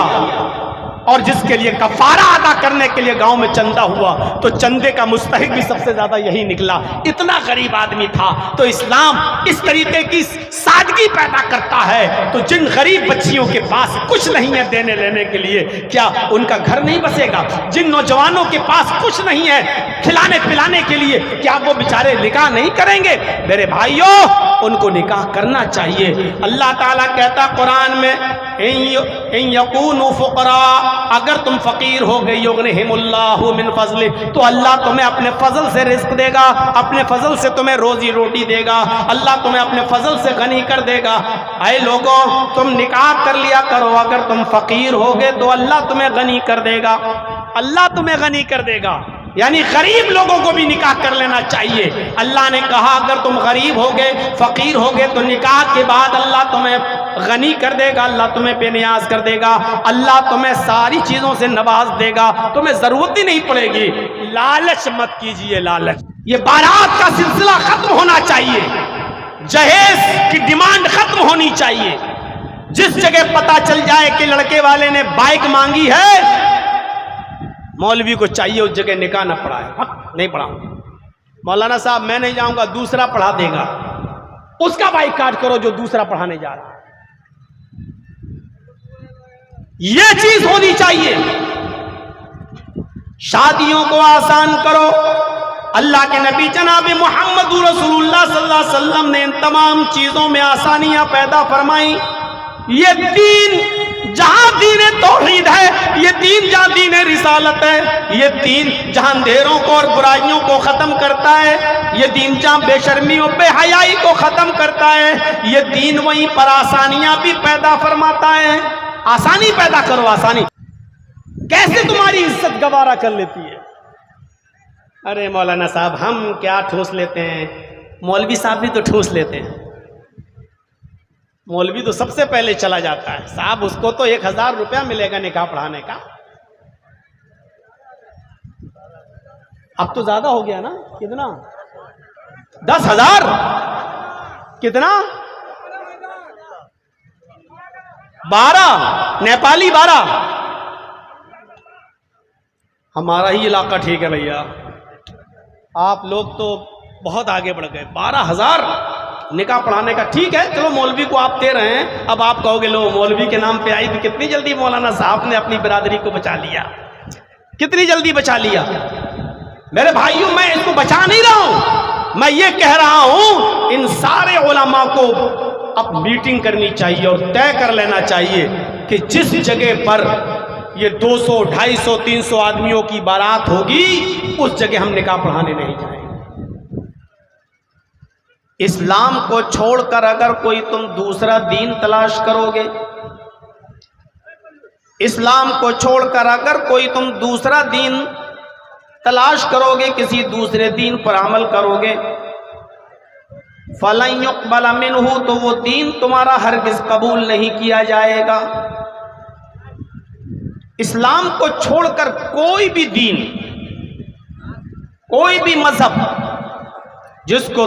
और जिसके लिए कफारा अदा करने के लिए गांव में चंदा हुआ, तो चंदे का मुस्तहिक भी सबसे ज्यादा यही निकला। इतना गरीब आदमी था। तो इस्लाम इस तरीके की सादगी पैदा करता है। तो जिन गरीब बच्चियों के पास कुछ नहीं है देने लेने के लिए, क्या उनका घर नहीं बसेगा? जिन नौजवानों के पास कुछ नहीं है खिलाने पिलाने के लिए, क्या वो बेचारे निकाह नहीं करेंगे? मेरे भाइयों, उनको निकाह करना चाहिए। अल्लाह ताला कहता कुरान में, इन यकूनु फुकरा, अगर तुम फकीर हो गए, युगनिहिमुल्लाहु मिन फज़लि, तो अल्लाह तुम्हें अपने फजल से रिस्क देगा, अपने फजल से तुम्हें रोजी रोटी देगा, अल्लाह तुम्हें अपने फजल से गनी कर देगा। ऐ लोगों, तुम निकाह कर लिया करो। अगर तुम फकीर हो गए तो अल्लाह तुम्हें गनी कर देगा, अल्लाह तुम्हें गनी कर देगा। यानी गरीब लोगों को भी निकाह कर लेना चाहिए। अल्लाह ने कहा अगर तुम गरीब हो गए, फकीर हो गए, तो निकाह के बाद अल्लाह तुम्हें गनी कर देगा, अल्लाह तुम्हें बेनियाज कर देगा, अल्लाह तुम्हें सारी चीजों से नवाज देगा, तुम्हें जरूरत ही नहीं पड़ेगी। लालच मत कीजिए, लालच। ये बारात का सिलसिला खत्म होना चाहिए, जहेज की डिमांड खत्म होनी चाहिए। जिस जगह पता चल जाए कि लड़के वाले ने बाइक मांगी है, मौलवी को चाहिए उस जगह निकाह न पढ़ाए। नहीं पढ़ाऊंगा, मौलाना साहब मैं नहीं जाऊंगा, दूसरा पढ़ा देगा। उसका बाइकाट करो जो दूसरा पढ़ाने जा रहा है। यह चीज होनी चाहिए। शादियों को आसान करो। अल्लाह के नबी जनाब मोहम्मद रसूलुल्लाह सल्लल्लाहु अलैहि वसल्लम ने इन तमाम चीजों में आसानियां पैदा फरमाई। ये दीन जहां दीन तौहीद है, ये दीन जहां दीन रिसालत है, ये दीन जहां अंधेरों को और बुराइयों को खत्म करता है, ये दीन जहां बेशर्मी और बेहयाई को खत्म करता है, ये दीन वहीं पर आसानियां भी पैदा फरमाता है। आसानी पैदा करो, आसानी। कैसे तुम्हारी इज्जत गवारा कर लेती है? अरे मौलाना साहब हम क्या ठूस लेते हैं, मौलवी साहब भी तो ठूस लेते हैं। मौलवी तो सबसे पहले चला जाता है। साहब उसको तो 1000 रुपया मिलेगा निकाह पढ़ाने का। अब तो ज्यादा हो गया ना? कितना? 10,000? कितना? 12 नेपाली 12। हमारा ही इलाका ठीक है भैया, आप लोग तो बहुत आगे बढ़ गए। 12,000 निकाह पढ़ाने का। ठीक है, चलो मौलवी को आप दे रहे हैं, अब आप कहोगे लो मौलवी के नाम पे आई तो कितनी जल्दी मौलाना साहब ने अपनी बिरादरी को बचा लिया, कितनी जल्दी बचा लिया। मेरे भाइयों, मैं इसको बचा नहीं रहा हूं, मैं ये कह रहा हूं इन सारे उलमा को अब मीटिंग करनी चाहिए और तय कर लेना चाहिए कि जिस जगह पर ये 200, 250, 300 आदमियों की बारात होगी, उस जगह हम निकाह पढ़ाने नहीं जाएंगे। इस्लाम को छोड़कर अगर कोई तुम दूसरा दीन तलाश करोगे, इस्लाम को छोड़कर अगर कोई तुम दूसरा दीन तलाश करोगे, किसी दूसरे दीन पर अमल करोगे, फलन युक़बल मिन्हु, तो वो दीन तुम्हारा हरगिज़ कबूल नहीं किया जाएगा। इस्लाम को छोड़कर कोई भी दीन, कोई भी मजहब जिसको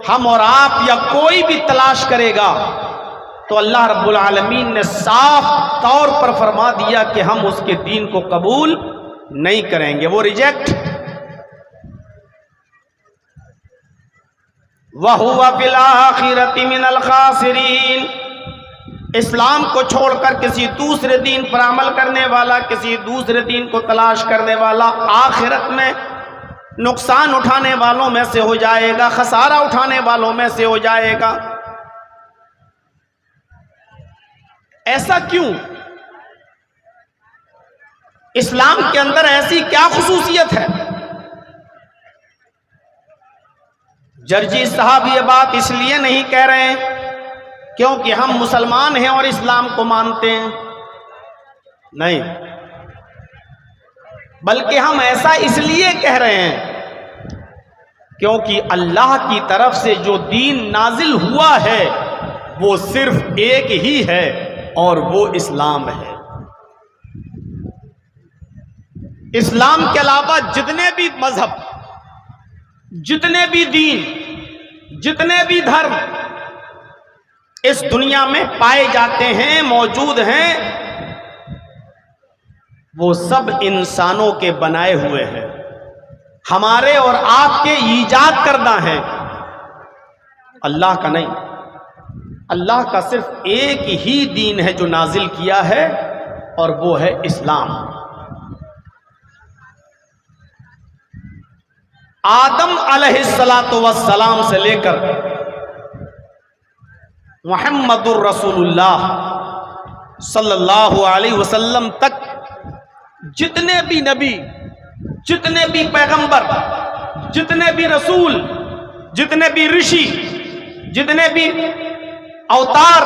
हम और आप या कोई भी तलाश करेगा, तो अल्लाह रब्बुल आलमीन ने साफ तौर पर फरमा दिया कि हम उसके दीन को कबूल नहीं करेंगे, वो रिजेक्ट। वहुवा फिल आखिरति मिनल खासिरीन। इस्लाम को छोड़कर किसी दूसरे दीन पर अमल करने वाला, किसी दूसरे दीन को तलाश करने वाला आखिरत में नुकसान उठाने वालों में से हो जाएगा, खसारा उठाने वालों में से हो जाएगा। ऐसा क्यों? इस्लाम के अंदर ऐसी क्या खुसूसियत है? जर्जी साहब ये बात इसलिए नहीं कह रहे हैं क्योंकि हम मुसलमान हैं और इस्लाम को मानते हैं, नहीं, बल्कि हम ऐसा इसलिए कह रहे हैं क्योंकि अल्लाह की तरफ से जो दीन नाजिल हुआ है वो सिर्फ एक ही है और वो इस्लाम है। इस्लाम के अलावा जितने भी मजहब, जितने भी दीन, जितने भी धर्म इस दुनिया में पाए जाते हैं, मौजूद हैं, वो सब इंसानों के बनाए हुए हैं, हमारे और आपके ईजाद करना है, अल्लाह का नहीं। अल्लाह का सिर्फ एक ही दीन है जो नाजिल किया है और वो है इस्लाम। आदम अलैहिस्सलातु वस्सलाम से लेकर मुहम्मदुर रसूलुल्लाह सल्लल्लाहु अलैहि वसल्लम तक जितने भी नबी, जितने भी पैगंबर, जितने भी रसूल, जितने भी ऋषि, जितने भी अवतार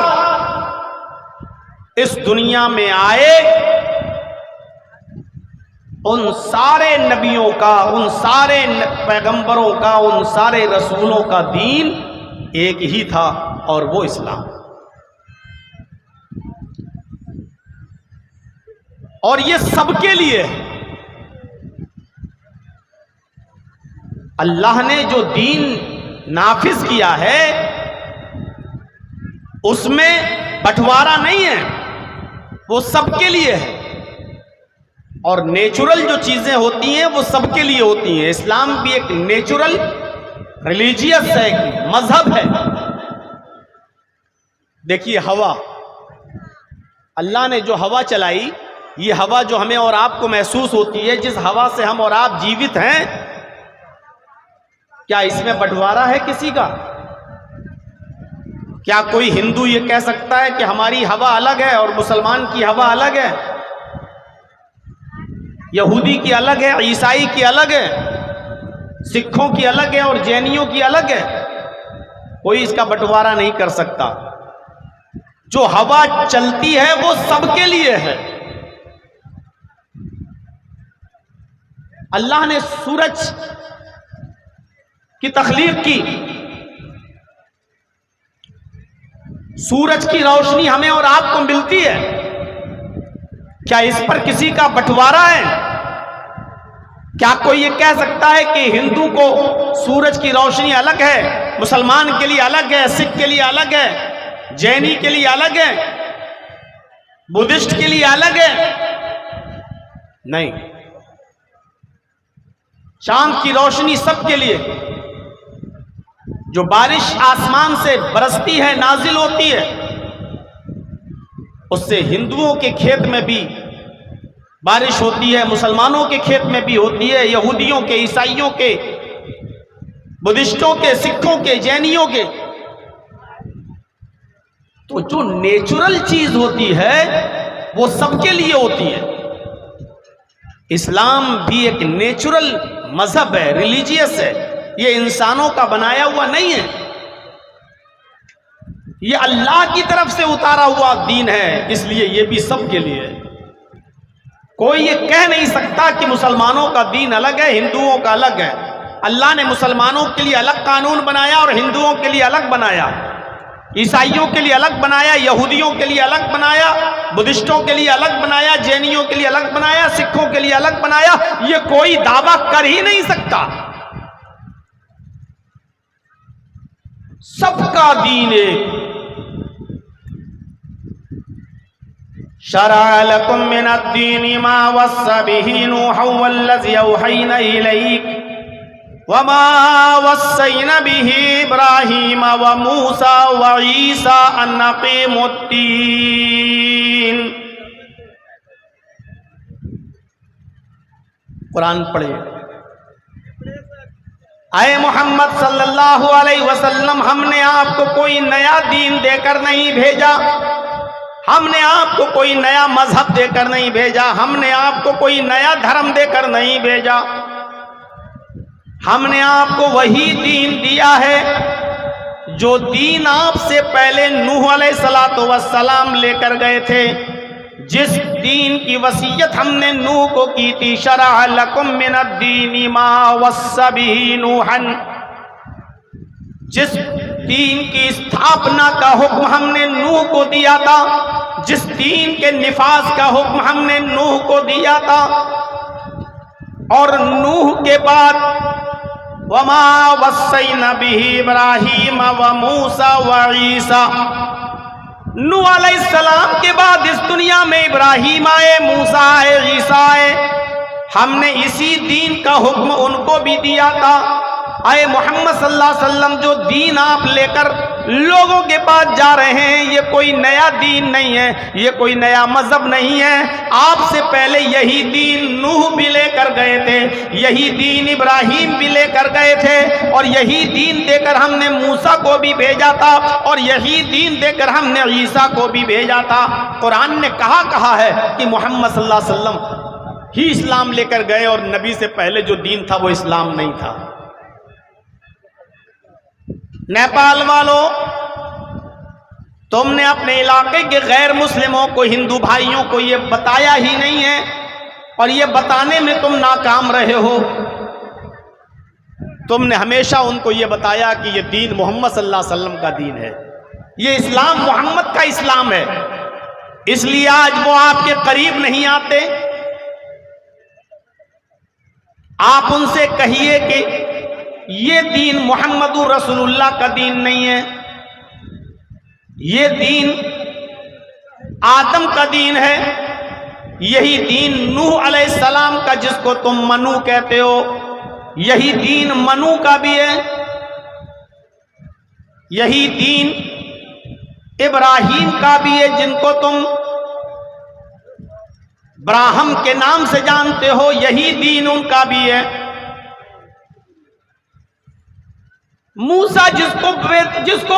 इस दुनिया में आए, उन सारे नबियों का, उन सारे पैगंबरों का, उन सारे रसूलों का दीन एक ही था और वो इस्लाम। और ये सबके लिए है। अल्लाह ने जो दीन नाफिज किया है उसमें बंटवारा नहीं है, वो सबके लिए है। और नेचुरल जो चीजें होती हैं वो सबके लिए होती हैं। इस्लाम भी एक नेचुरल रिलीजियस है, एक मजहब है। देखिए हवा, अल्लाह ने जो हवा चलाई, ये हवा जो हमें और आपको महसूस होती है, जिस हवा से हम और आप जीवित हैं, क्या इसमें बंटवारा है किसी का? क्या कोई हिंदू ये कह सकता है कि हमारी हवा अलग है और मुसलमान की हवा अलग है, यहूदी की अलग है, ईसाई की अलग है, सिखों की अलग है और जैनियों की अलग है? कोई इसका बंटवारा नहीं कर सकता। जो हवा चलती है वो सबके लिए है। अल्लाह ने सूरज की तख्लीक की, सूरज की रोशनी हमें और आपको मिलती है, क्या इस पर किसी का बंटवारा है? क्या कोई ये कह सकता है कि हिंदू को सूरज की रोशनी अलग है, मुसलमान के लिए अलग है, सिख के लिए अलग है, जैनी के लिए अलग है, बुद्धिस्ट के लिए अलग है? नहीं, चांद की रोशनी सबके लिए, जो बारिश आसमान से बरसती है, नाजिल होती है, उससे हिंदुओं के खेत में भी बारिश होती है, मुसलमानों के खेत में भी होती है, यहूदियों के, ईसाइयों के, बुद्धिस्टों के, सिखों के, जैनियों के। तो जो नेचुरल चीज होती है वो सबके लिए होती है। इस्लाम भी एक नेचुरल मजहब है, रिलीजियस है, ये इंसानों का बनाया हुआ नहीं है, ये अल्लाह की तरफ से उतारा हुआ दीन है, इसलिए ये भी सबके लिए है। कोई ये कह नहीं सकता कि मुसलमानों का दीन अलग है, हिंदुओं का अलग है। अल्लाह ने मुसलमानों के लिए अलग कानून बनाया और हिंदुओं के लिए अलग बनाया, ईसाइयों के लिए अलग बनाया, यहूदियों के लिए अलग बनाया, बुद्धिस्टों के लिए अलग बनाया, जैनियों के लिए अलग बनाया, सिखों के लिए अलग बनाया। ये कोई दावा कर ही नहीं सकता। सबका दीन एक। शरअ लकुम मिनद्दीनि मा वस्सा बिही नूहन वल्लज़ी औहैना इलैक वमा वस्सैना बिही इब्राहीम व मूसा व ईसा अन अक़ीमुद्दीन। कुरान पढ़िए। आए मोहम्मद सल्लल्लाहु अलैहि वसल्लम, हमने आपको कोई नया दीन देकर नहीं भेजा, हमने आपको कोई नया मजहब देकर नहीं भेजा, हमने आपको कोई नया धर्म देकर नहीं भेजा, हमने आपको वही दीन दिया है जो दीन आपसे पहले नूह अलैहिस्सलातु वस्सलाम लेकर गए थे। जिस दीन की वसीयत हमने नूह को की थी, शरअ लकुम मिनद्दीनि मा वस्सा बिही नूहन, जिस दीन की स्थापना का हुक्म हमने नूह को दिया था, जिस दीन के निफाज का हुक्म हमने नूह को दिया था, और नूह के बाद वमा वस्सैना बिही इब्राहीम व मूसा व ईसा, नूह अलैहिस्सलाम के बाद इस दुनिया में इब्राहीम आए, मूसा आए, ईसा आए। हमने इसी दीन का हुक्म उनको भी दिया था। आए मोहम्मद सल्लल्लाहु अलैहि वसल्लम, जो दीन आप लेकर लोगों के पास जा रहे हैं, ये कोई नया दीन नहीं है, ये कोई नया मजहब नहीं है। आपसे पहले यही दीन नूह भी लेकर गए थे, यही दीन इब्राहीम भी लेकर गए थे, और यही दीन देकर हमने मूसा को भी भेजा था, और यही दीन देकर हमने ईसा को भी भेजा था। कुरान ने कहा है कि मोहम्मद सल्लल्लाहु अलैहि वसल्लम ही इस्लाम लेकर गए, और नबी से पहले जो दीन था वो इस्लाम नहीं था। नेपाल वालों, तुमने अपने इलाके के गैर मुस्लिमों को, हिंदू भाइयों को ये बताया ही नहीं है, और ये बताने में तुम नाकाम रहे हो। तुमने हमेशा उनको ये बताया कि ये दीन मोहम्मद सल्लल्लाहु अलैहि वसल्लम का दीन है, ये इस्लाम मोहम्मद का इस्लाम है, इसलिए आज वो आपके करीब नहीं आते। आप उनसे कहिए कि ये दीन मोहम्मदुर रसूलुल्लाह का दीन नहीं है, ये दीन आदम का दीन है, यही दीन नूह अलैहिस्सलाम का जिसको तुम मनु कहते हो, यही दीन मनु का भी है, यही दीन इब्राहीम का भी है जिनको तुम ब्राह्म के नाम से जानते हो, यही दीन उनका भी है। मूसा जिसको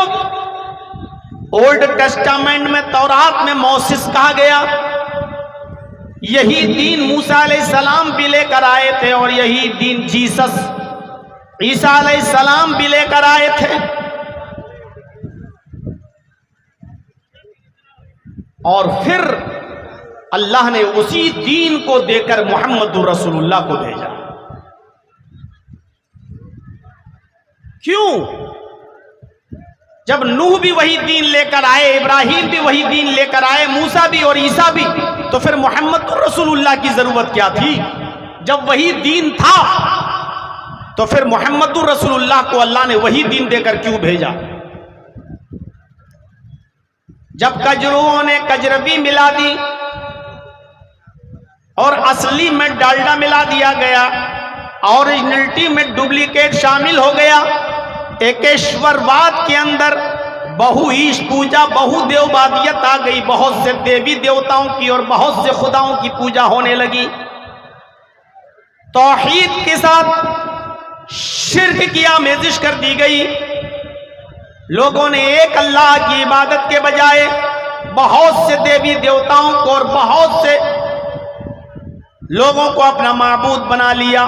ओल्ड टेस्टामेंट में, तौरात में मौसिस कहा गया, यही दीन मूसा अलैहिस्सलाम भी लेकर आए थे, और यही दीन जीसस ईसा अलैहिस्सलाम भी लेकर आए थे। और फिर अल्लाह ने उसी दीन को देकर मोहम्मदुर रसूलुल्लाह को भेजा। क्यों? जब नूह भी वही दीन लेकर आए, इब्राहीम भी वही दीन लेकर आए, मूसा भी और ईसा भी, तो फिर मोहम्मदुर रसूलुल्लाह की जरूरत क्या थी? जब वही दीन था तो फिर मोहम्मदुर रसूलुल्लाह को अल्लाह ने वही दीन देकर क्यों भेजा? जब कजरुओं ने कजरवी मिला दी और असली में डालडा मिला दिया गया, ओरिजिनलिटी में डुप्लीकेट शामिल हो गया, एकेश्वरवाद के अंदर बहु ईश पूजा, बहु देववादियत आ गई, बहुत से देवी देवताओं की और बहुत से खुदाओं की पूजा होने लगी। तौहीद के साथ शिर्क की आमेजिश कर दी गई। लोगों ने एक अल्लाह की इबादत के बजाय बहुत से देवी देवताओं को और बहुत से लोगों को अपना माबूद बना लिया।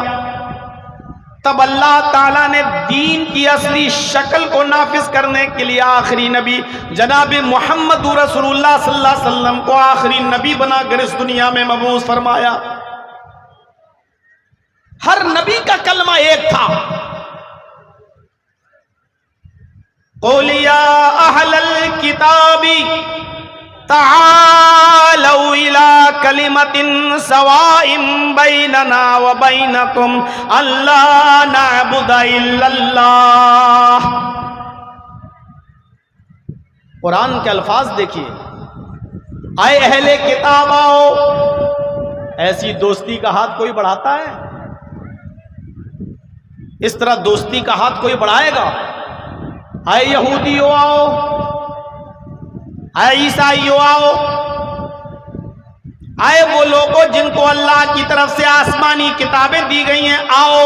तब अल्लाह ताला ने दीन की असली शक्ल को नाफिज करने के लिए आखिरी नबी जनाब मोहम्मद रसूलुल्लाह सल्लल्लाहु अलैहि वसल्लम को आखिरी नबी बनाकर इस दुनिया में मबूस फरमाया। हर नबी का कलमा एक था, क़ुल या अहलल किताबी तालौ इला कलिमतिन सवाइम बैनना व बैनकुम अल्ला नअबुदा इल्लल्लाह। कुरान के अल्फाज देखिए, आए अहले किताब आओ। ऐसी दोस्ती का हाथ कोई बढ़ाता है? इस तरह दोस्ती का हाथ कोई बढ़ाएगा? आए यहूदियों आओ, आए ईसाइयों आओ, आए वो लोगों जिनको अल्लाह की तरफ से आसमानी किताबें दी गई हैं, आओ।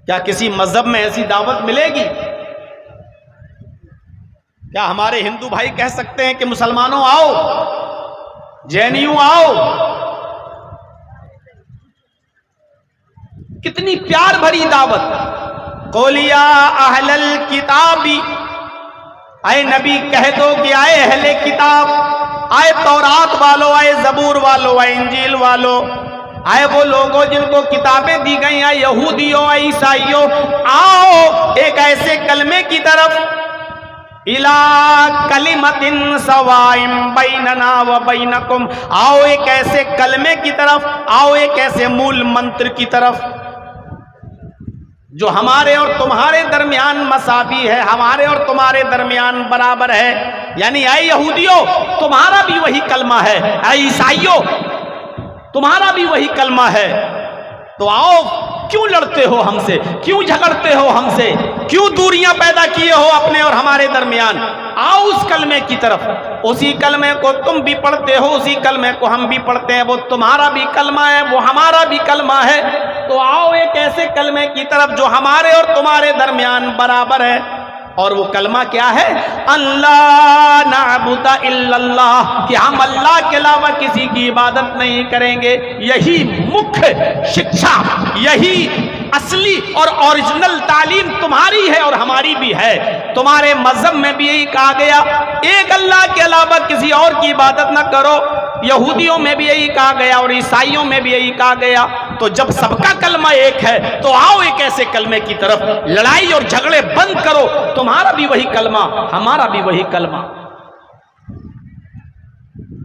क्या किसी मजहब में ऐसी दावत मिलेगी? क्या हमारे हिंदू भाई कह सकते हैं कि मुसलमानों आओ, जैनियों आओ? कितनी प्यार भरी दावत। कोलिया अहलल किताबी, आए नबी कह दो कि आए अहले किताब, आए तौरात वालों, आए जबूर वालों, आए इंजील वालों, आए वो लोगों जिनको किताबें दी गई हैं, यहूदियों, ईसाइयों, आओ एक ऐसे कलमे की तरफ, इला कलिमतिन सवाइम बैनना व बैनकुम, आओ एक ऐसे कलमे की तरफ, आओ एक ऐसे मूल मंत्र की तरफ जो हमारे और तुम्हारे दरमियान मसावी है, हमारे और तुम्हारे दरमियान बराबर है। यानी ऐ यहूदियों, तुम्हारा भी वही कलमा है, ऐ ईसाइयों तुम्हारा भी वही कलमा है, तो आओ, क्यों लड़ते हो हमसे, क्यों झगड़ते हो हमसे, क्यों दूरियां पैदा किए हो अपने और हमारे दरमियान? आओ उस कलमे की तरफ, उसी कलमे को तुम भी पढ़ते हो, उसी कलमे को हम भी पढ़ते हैं, वो तुम्हारा भी कलमा है, वो हमारा भी कलमा है, तो आओ एक ऐसे कलमे की तरफ जो हमारे और तुम्हारे दरमियान बराबर है। और वो कलमा क्या है? अल्लाह नाबुदा इल्लल्लाह, कि हम अल्लाह के अलावा किसी की इबादत नहीं करेंगे। यही मुख्य शिक्षा, यही असली और ओरिजिनल तालीम तुम्हारी है और हमारी भी है। तुम्हारे मजहब में भी यही कहा गया, एक अल्लाह के अलावा किसी और की इबादत न करो। यहूदियों में भी यही कहा गया और ईसाइयों में भी यही कहा गया। तो जब सबका कलमा एक है, तो आओ एक ऐसे कलमे की तरफ, लड़ाई और झगड़े बंद करो। तुम्हारा भी वही कलमा, हमारा भी वही कलमा।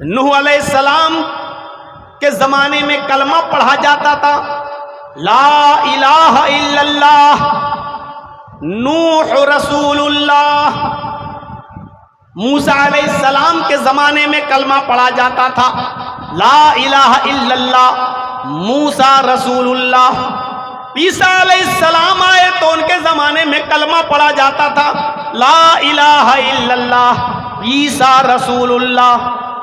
नूह अलैहिस्सलाम के जमाने में कलमा पढ़ा जाता था, ला इलाहा इल्लल्लाह नूह रसूलुल्लाह। मूसा अलैहिस्सलाम के जमाने में कलमा पढ़ा जाता था, ला इलाहा इल्लल्लाह मूसा रसूलुल्लाह। ईसा अलैहिस्सलाम आए तो उनके जमाने में कलमा पढ़ा जाता था, ला इलाहा इल्लल्लाह ईसा रसूलुल्लाह।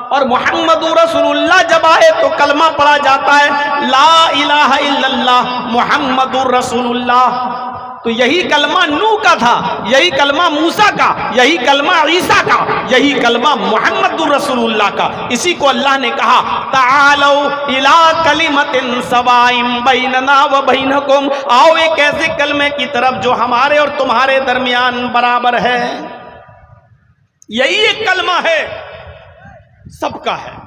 और मुहम्मदुर रसूलुल्लाह जब आए तो कलमा पढ़ा जाता है, ला इलाहा इल्लल्लाह मुहम्मदुर रसूलुल्लाह। तो यही कलमा नूह का था, यही कलमा मूसा का, यही कलमा ईसा का, यही कलमा मुहम्मदुर रसूलुल्लाह का। इसी को अल्लाह ने कहा, तालो इला कलिमतिन सवाइम बैनना व बैनकुम, आओ एक ऐसे कलमे की तरफ जो हमारे और तुम्हारे दरमियान बराबर है। यही एक कलमा है, सबका है।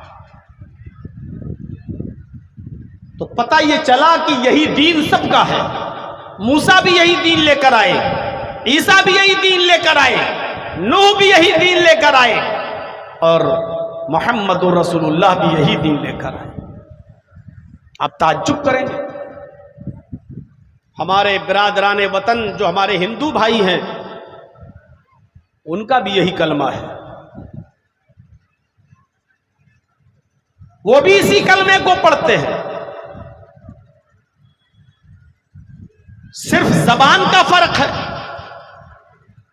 तो पता ये चला कि यही दीन सबका है। मूसा भी यही दीन लेकर आए, ईसा भी यही दीन लेकर आए, नूह भी यही दीन लेकर आए, और मुहम्मदुर रसूलुल्लाह भी यही दीन लेकर आए। आप ताज्जुब करेंगे, हमारे बिरादराने वतन जो हमारे हिंदू भाई हैं, उनका भी यही कलमा है, वो भी इसी कलमे को पढ़ते हैं। सिर्फ जबान का फर्क है,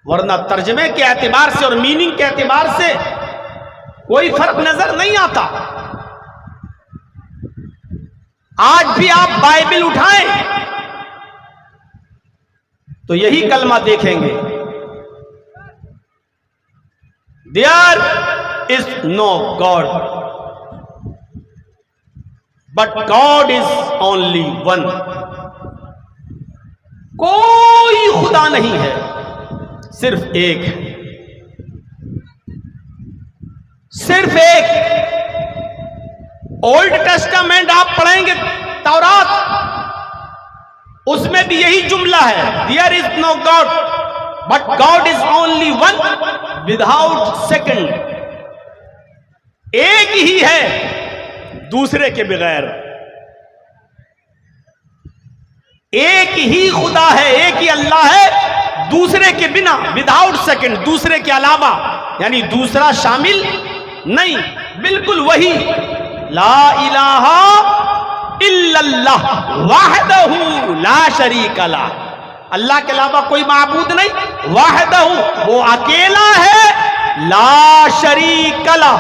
वरना तर्जमे के एतबार से और मीनिंग के एतबार से कोई फर्क नजर नहीं आता। आज भी आप बाइबिल उठाएं तो यही कलमा देखेंगे, there is no god but God is only one. कोई खुदा नहीं है, सिर्फ एक है, सिर्फ एक। ओल्ड टेस्टामेंट आप पढ़ेंगे तौरात, उसमें भी यही जुमला है, there is no god but God is only one without second. एक ही है, दूसरे के बगैर। एक ही खुदा है, एक ही अल्लाह है, दूसरे के बिना, विदाउट सेकंड, दूसरे के अलावा, यानी दूसरा शामिल नहीं, बिल्कुल वही। ला इलाहा इल्लल्लाह वहदहू ला शरीका ला, अल्लाह के अलावा कोई माबूद नहीं, वहदहू वो अकेला है, ला शरीका ला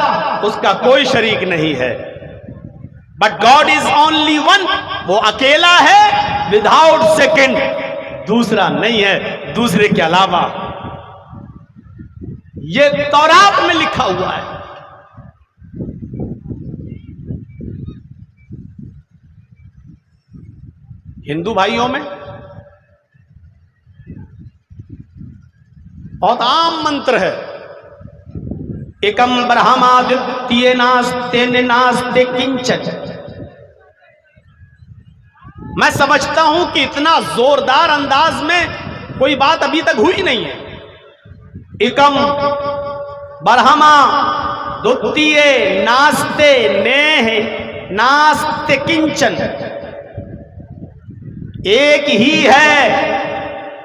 उसका कोई शरीक नहीं है। But God is only one, वो अकेला है विदाउट सेकेंड, दूसरा नहीं है दूसरे के अलावा। ये तौरात में लिखा हुआ है। हिंदू भाइयों में बहुत आम मंत्र है, एकम ब्रह्मादित्य नास्ते नास्ते किंचन। मैं समझता हूं कि इतना जोरदार अंदाज में कोई बात अभी तक हुई नहीं है। एकम ब्रह्मा द्वितीय नास्ते नेह नास्ते किंचन, एक ही है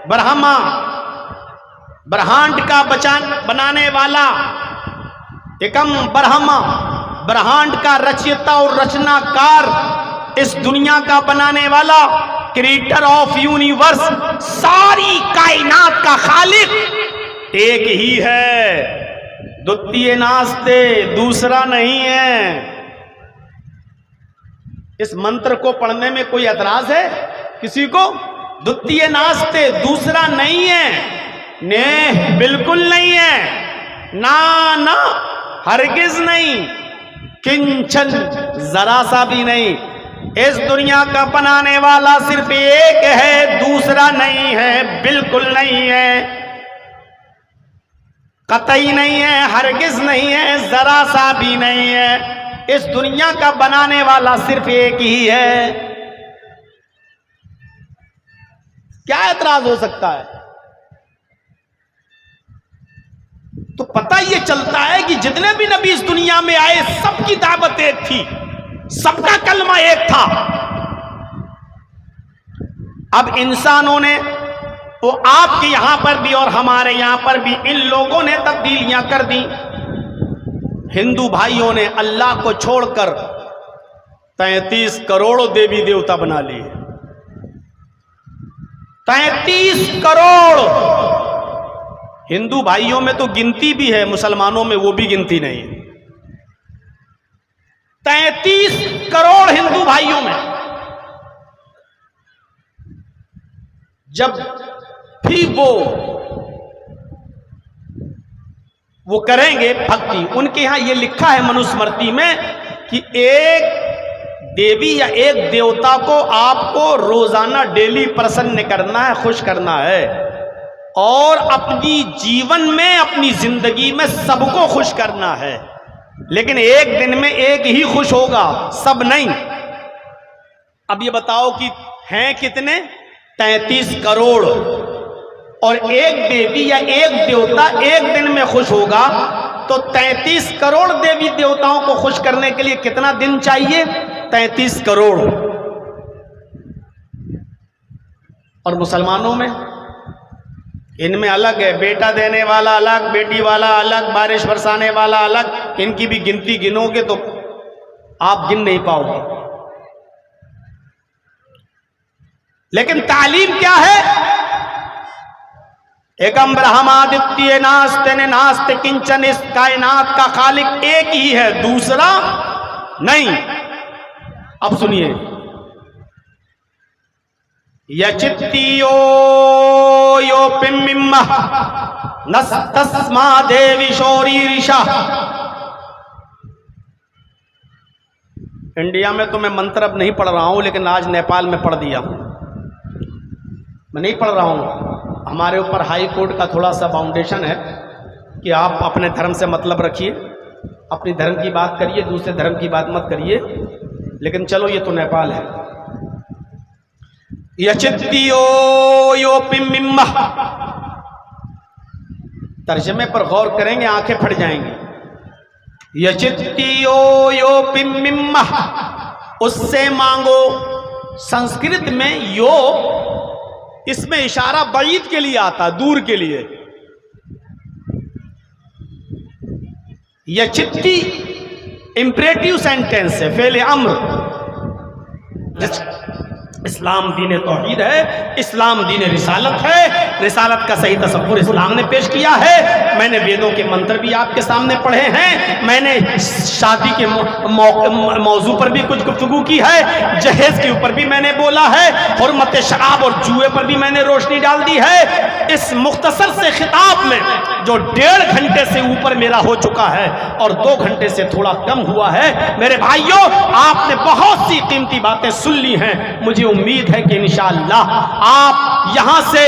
ब्रह्मा, ब्रह्मांड का बनाने वाला। एकम ब्रह्मा, ब्रह्मांड का रचयिता और रचनाकार, इस दुनिया का बनाने वाला, क्रिएटर ऑफ यूनिवर्स, सारी कायनात का खालिक एक ही है, द्वितीय नास्ते दूसरा नहीं है। इस मंत्र को पढ़ने में कोई एतराज है किसी को? द्वितीय नास्ते दूसरा नहीं है, ने बिल्कुल नहीं है, ना ना हरगिज नहीं, किंचन जरा सा भी नहीं। इस दुनिया का बनाने वाला सिर्फ एक है, दूसरा नहीं है, बिल्कुल नहीं है, कतई नहीं है, हरगिज नहीं है, जरा सा भी नहीं है। इस दुनिया का बनाने वाला सिर्फ एक ही है। क्या एतराज हो सकता है? तो पता यह चलता है कि जितने भी नबी इस दुनिया में आए सबकी दावत एक थी, सबका कलमा एक था। अब इंसानों ने, वो आपके यहां पर भी और हमारे यहां पर भी, इन लोगों ने तब्दीलियां कर दी। हिंदू भाइयों ने अल्लाह को छोड़कर 33 करोड़ देवी देवता बना लिए। 33 करोड़। हिंदू भाइयों में तो गिनती भी है, मुसलमानों में वो भी गिनती नहीं। 33 करोड़ हिंदू भाइयों में। जब भी वो करेंगे भक्ति, उनके यहां ये लिखा है मनुस्मृति में कि एक देवी या एक देवता को आपको रोजाना डेली प्रसन्न करना है, खुश करना है, और अपनी जीवन में, अपनी जिंदगी में सबको खुश करना है। लेकिन एक दिन में एक ही खुश होगा, सब नहीं। अब ये बताओ कि हैं कितने? 33 करोड़। और एक देवी या एक देवता एक दिन में खुश होगा, तो 33 करोड़ देवी देवताओं को खुश करने के लिए कितना दिन चाहिए? 33 करोड़। और मुसलमानों में, इनमें अलग है, बेटा देने वाला अलग, बेटी वाला अलग, बारिश बरसाने वाला अलग। इनकी भी गिनती गिनोगे तो आप गिन नहीं पाओगे। लेकिन तालीम क्या है? एकम ब्रह्मादित्य नास्ते नास्ते किंचन, इस कायनात का खालिक एक ही है, दूसरा नहीं। अब सुनिए, यचित्तियो यो पिम्मिम्मा नस्तस्मा देवी शोरीरिषा। इंडिया में तो मैं मंत्र अब नहीं पढ़ रहा हूं, लेकिन आज नेपाल में पढ़ दिया हूं। मैं नहीं पढ़ रहा हूं, हमारे ऊपर हाई कोर्ट का थोड़ा सा बाउंडेशन है कि आप अपने धर्म से मतलब रखिए, अपनी धर्म की बात करिए, दूसरे धर्म की बात मत करिए। लेकिन चलो, ये तो नेपाल है। यचित्तियो यो पिम्मिम्मा, तर्जमे पर गौर करेंगे आंखें फट जाएंगी। यचित्तियो यो पिम्मिम्मा, उससे मांगो। संस्कृत में यो, इसमें इशारा बईद के लिए आता, दूर के लिए। यचित्ती इंपरेटिव सेंटेंस है, फेले अम्र। इस्लाम दीन तौहीद है, इस्लाम दीन रिसालत है। रिसालत का सही तसव्वुर इस्लाम ने पेश किया है। मैंने वेदों के मंत्र भी आपके सामने पढ़े हैं। मैंने शादी के मौजू पर भी कुछ गुफ्तगू की है। जहेज के ऊपर भी मैंने बोला है। हुर्मत शराब और जुए पर भी मैंने रोशनी डाल दी है। इस मुख्तसर से खिताब में जो 1.5 घंटे से ऊपर मेरा हो चुका है और 2 घंटे से थोड़ा कम हुआ है, मेरे भाइयों, आपने बहुत सी कीमती बातें सुन ली हैं। मुझे उम्मीद है कि इंशाअल्लाह आप यहां से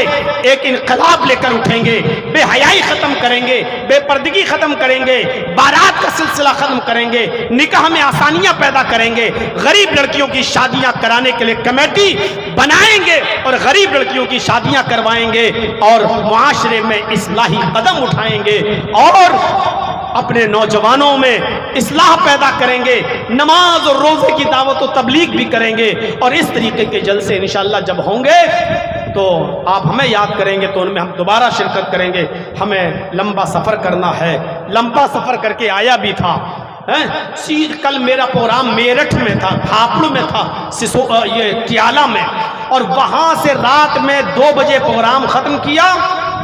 एक इनकलाब लेकर उठेंगे, बेहयाई खत्म करेंगे, बेपर्दगी खत्म करेंगे, बारात का सिलसिला खत्म करेंगे, निकाह में आसानियां पैदा करेंगे, गरीब लड़कियों की शादियां कराने के लिए कमेटी बनाएंगे और गरीब लड़कियों की शादियां करवाएंगे और मुआशरे में इस्लाही कदम उठाएंगे और अपने नौजवानों में इस्लाह पैदा करेंगे, नमाज और रोजे की दावत और तबलीग भी करेंगे। और इस तरीके के जलसे इंशाअल्लाह जब होंगे तो आप हमें याद करेंगे तो उनमें हम दोबारा शिरकत करेंगे। हमें लंबा सफ़र करना है, लंबा सफ़र करके आया भी था। कल मेरा प्रोग्राम मेरठ में था, हापुड़ में था, ये टियाला में, और वहाँ से रात में 2 बजे प्रोग्राम ख़त्म किया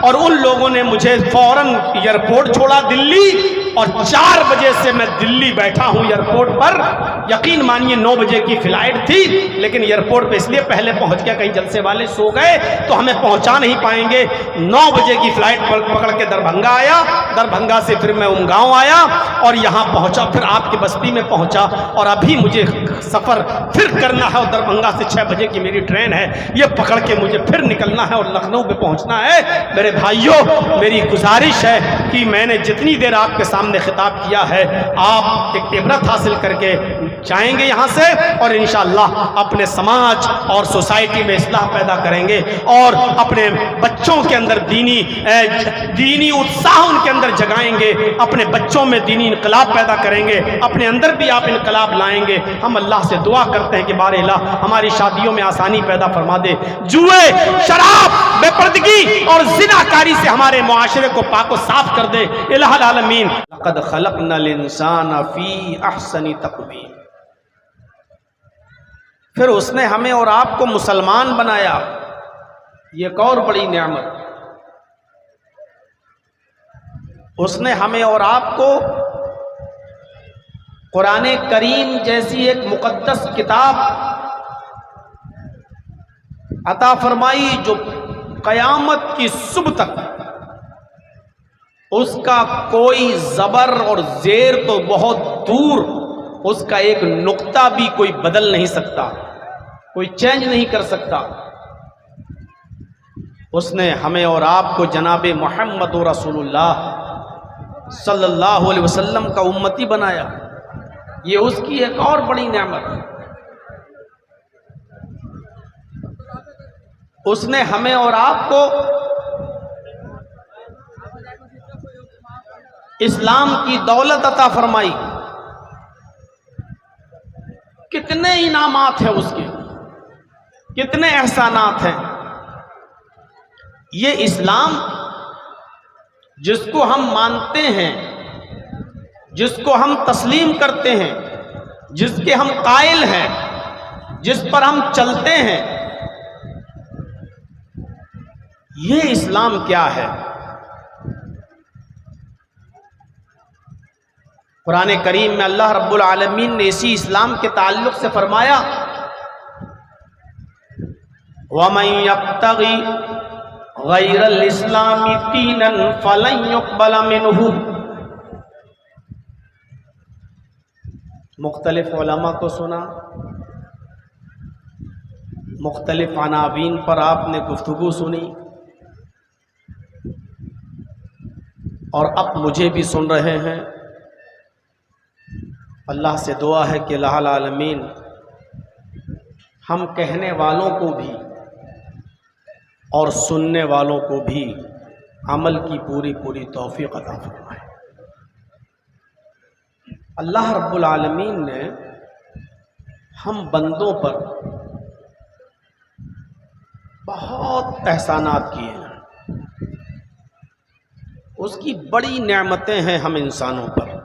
और उन लोगों ने मुझे फौरन एयरपोर्ट छोड़ा दिल्ली, और 4 बजे से मैं दिल्ली बैठा हूँ एयरपोर्ट पर। यकीन मानिए 9 बजे की फ्लाइट थी, लेकिन एयरपोर्ट पे इसलिए पहले पहुँच गया, कहीं जलसे वाले सो गए तो हमें पहुँचा नहीं पाएंगे। 9 बजे की फ्लाइट पकड़ के दरभंगा आया, दरभंगा से फिर मैं उमगांव आया और यहाँ पहुँचा, फिर आपके बस्ती में पहुँचा, और अभी मुझे सफ़र फिर करना है और दरभंगा से 6 बजे की मेरी ट्रेन है, ये पकड़ के मुझे फिर निकलना है और लखनऊ पे पहुँचना है। मेरे भाइयों, मेरी गुजारिश है कि मैंने जितनी देर आपके सामने खिताब किया है, आप एक इबरत हासिल करके जाएंगे यहाँ से और इंशाअल्लाह अपने समाज और सोसाइटी में इस्लाह पैदा करेंगे और अपने बच्चों के अंदर दीनी उत्साह उनके अंदर जगाएंगे, अपने बच्चों में दीनी इनकलाब पैदा करेंगे, अपने अंदर भी आप इनकलाब लाएंगे। हम अल्लाह से दुआ करते हैं कि बारे अल्लाह हमारी शादियों में आसानी पैदा फरमा दे, जुए, शराब, बेपर्दगी और ज़िनाकारी से हमारे मुआशरे को पाक और साफ कर दे। इलाहुल आलमीन। लक़द खलक़नल इंसान फ़ी अहसनि तक़वीम। फिर उसने हमें और आपको मुसलमान बनाया, ये एक और बड़ी नेमत। उसने हमें और आपको कुरान करीम जैसी एक मुक़द्दस किताब अता फरमाई जो क़यामत की सुबह तक उसका कोई ज़बर और ज़ेर तो बहुत दूर, उसका एक नुक्ता भी कोई बदल नहीं सकता, कोई चेंज नहीं कर सकता। उसने हमें और आपको जनाबे मोहम्मद रसूलुल्लाह सल्लल्लाहु अलैहि वसल्लम का उम्मती बनाया, ये उसकी एक और बड़ी नेमत। उसने हमें और आपको इस्लाम की दौलत अता फरमाई। कितने इनामात हैं उसके, कितने एहसानात हैं। ये इस्लाम जिसको हम मानते हैं, जिसको हम तस्लीम करते हैं, जिसके हम कायल हैं, जिस पर हम चलते हैं, ये इस्लाम क्या है। कुरान करीम में अल्लाह रब्बुल आलमीन ने इसी इस्लाम के ताल्लुक से फरमाया, वमन यब्तगी गैरल इस्लामी दीनन फलन युक़बल मिन्हु। मुख्तलिफ उलमा को सुना, मुख्तलिफ अनावीन पर आपने गुफ्तगू सुनी और अब मुझे भी सुन रहे हैं। अल्लाह से दुआ है कि अल्लाह आलमीन हम कहने वालों को भी और सुनने वालों को भी अमल की पूरी पूरी तौफीक अता फरमाए। अल्लाह रब्बुल आलमीन ने हम बंदों पर बहुत एहसानात किए हैं, उसकी बड़ी नेमतें हैं हम इंसानों पर।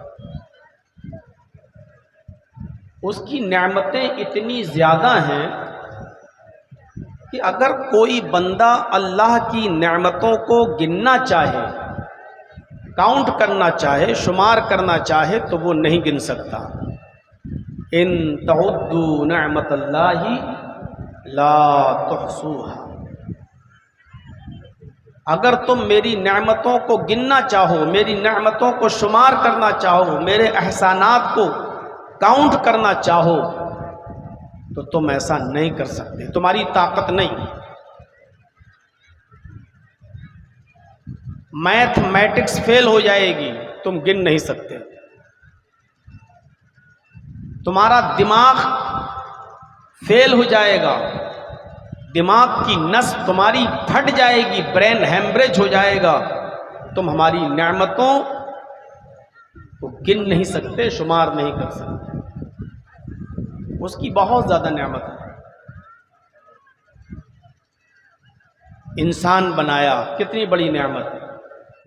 उसकी नेमतें इतनी ज़्यादा हैं कि अगर कोई बंदा अल्लाह की नेमतों को गिनना चाहे, काउंट करना चाहे, शुमार करना चाहे तो वो नहीं गिन सकता। इन तउद्दू नेमतल्लाहि ला तुहसूहा, अगर तुम मेरी नेमतों को गिनना चाहो, मेरी नेमतों को शुमार करना चाहो, मेरे एहसानात को काउंट करना चाहो तो तुम ऐसा नहीं कर सकते, तुम्हारी ताकत नहीं। मैथमेटिक्स फेल हो जाएगी, तुम गिन नहीं सकते। तुम्हारा दिमाग फेल हो जाएगा, दिमाग की नस तुम्हारी फट जाएगी, ब्रेन हैमरेज हो जाएगा, तुम हमारी नेमतों को गिन नहीं सकते, शुमार नहीं कर सकते। उसकी बहुत ज़्यादा नेमत है। इंसान बनाया, कितनी बड़ी नेमत है।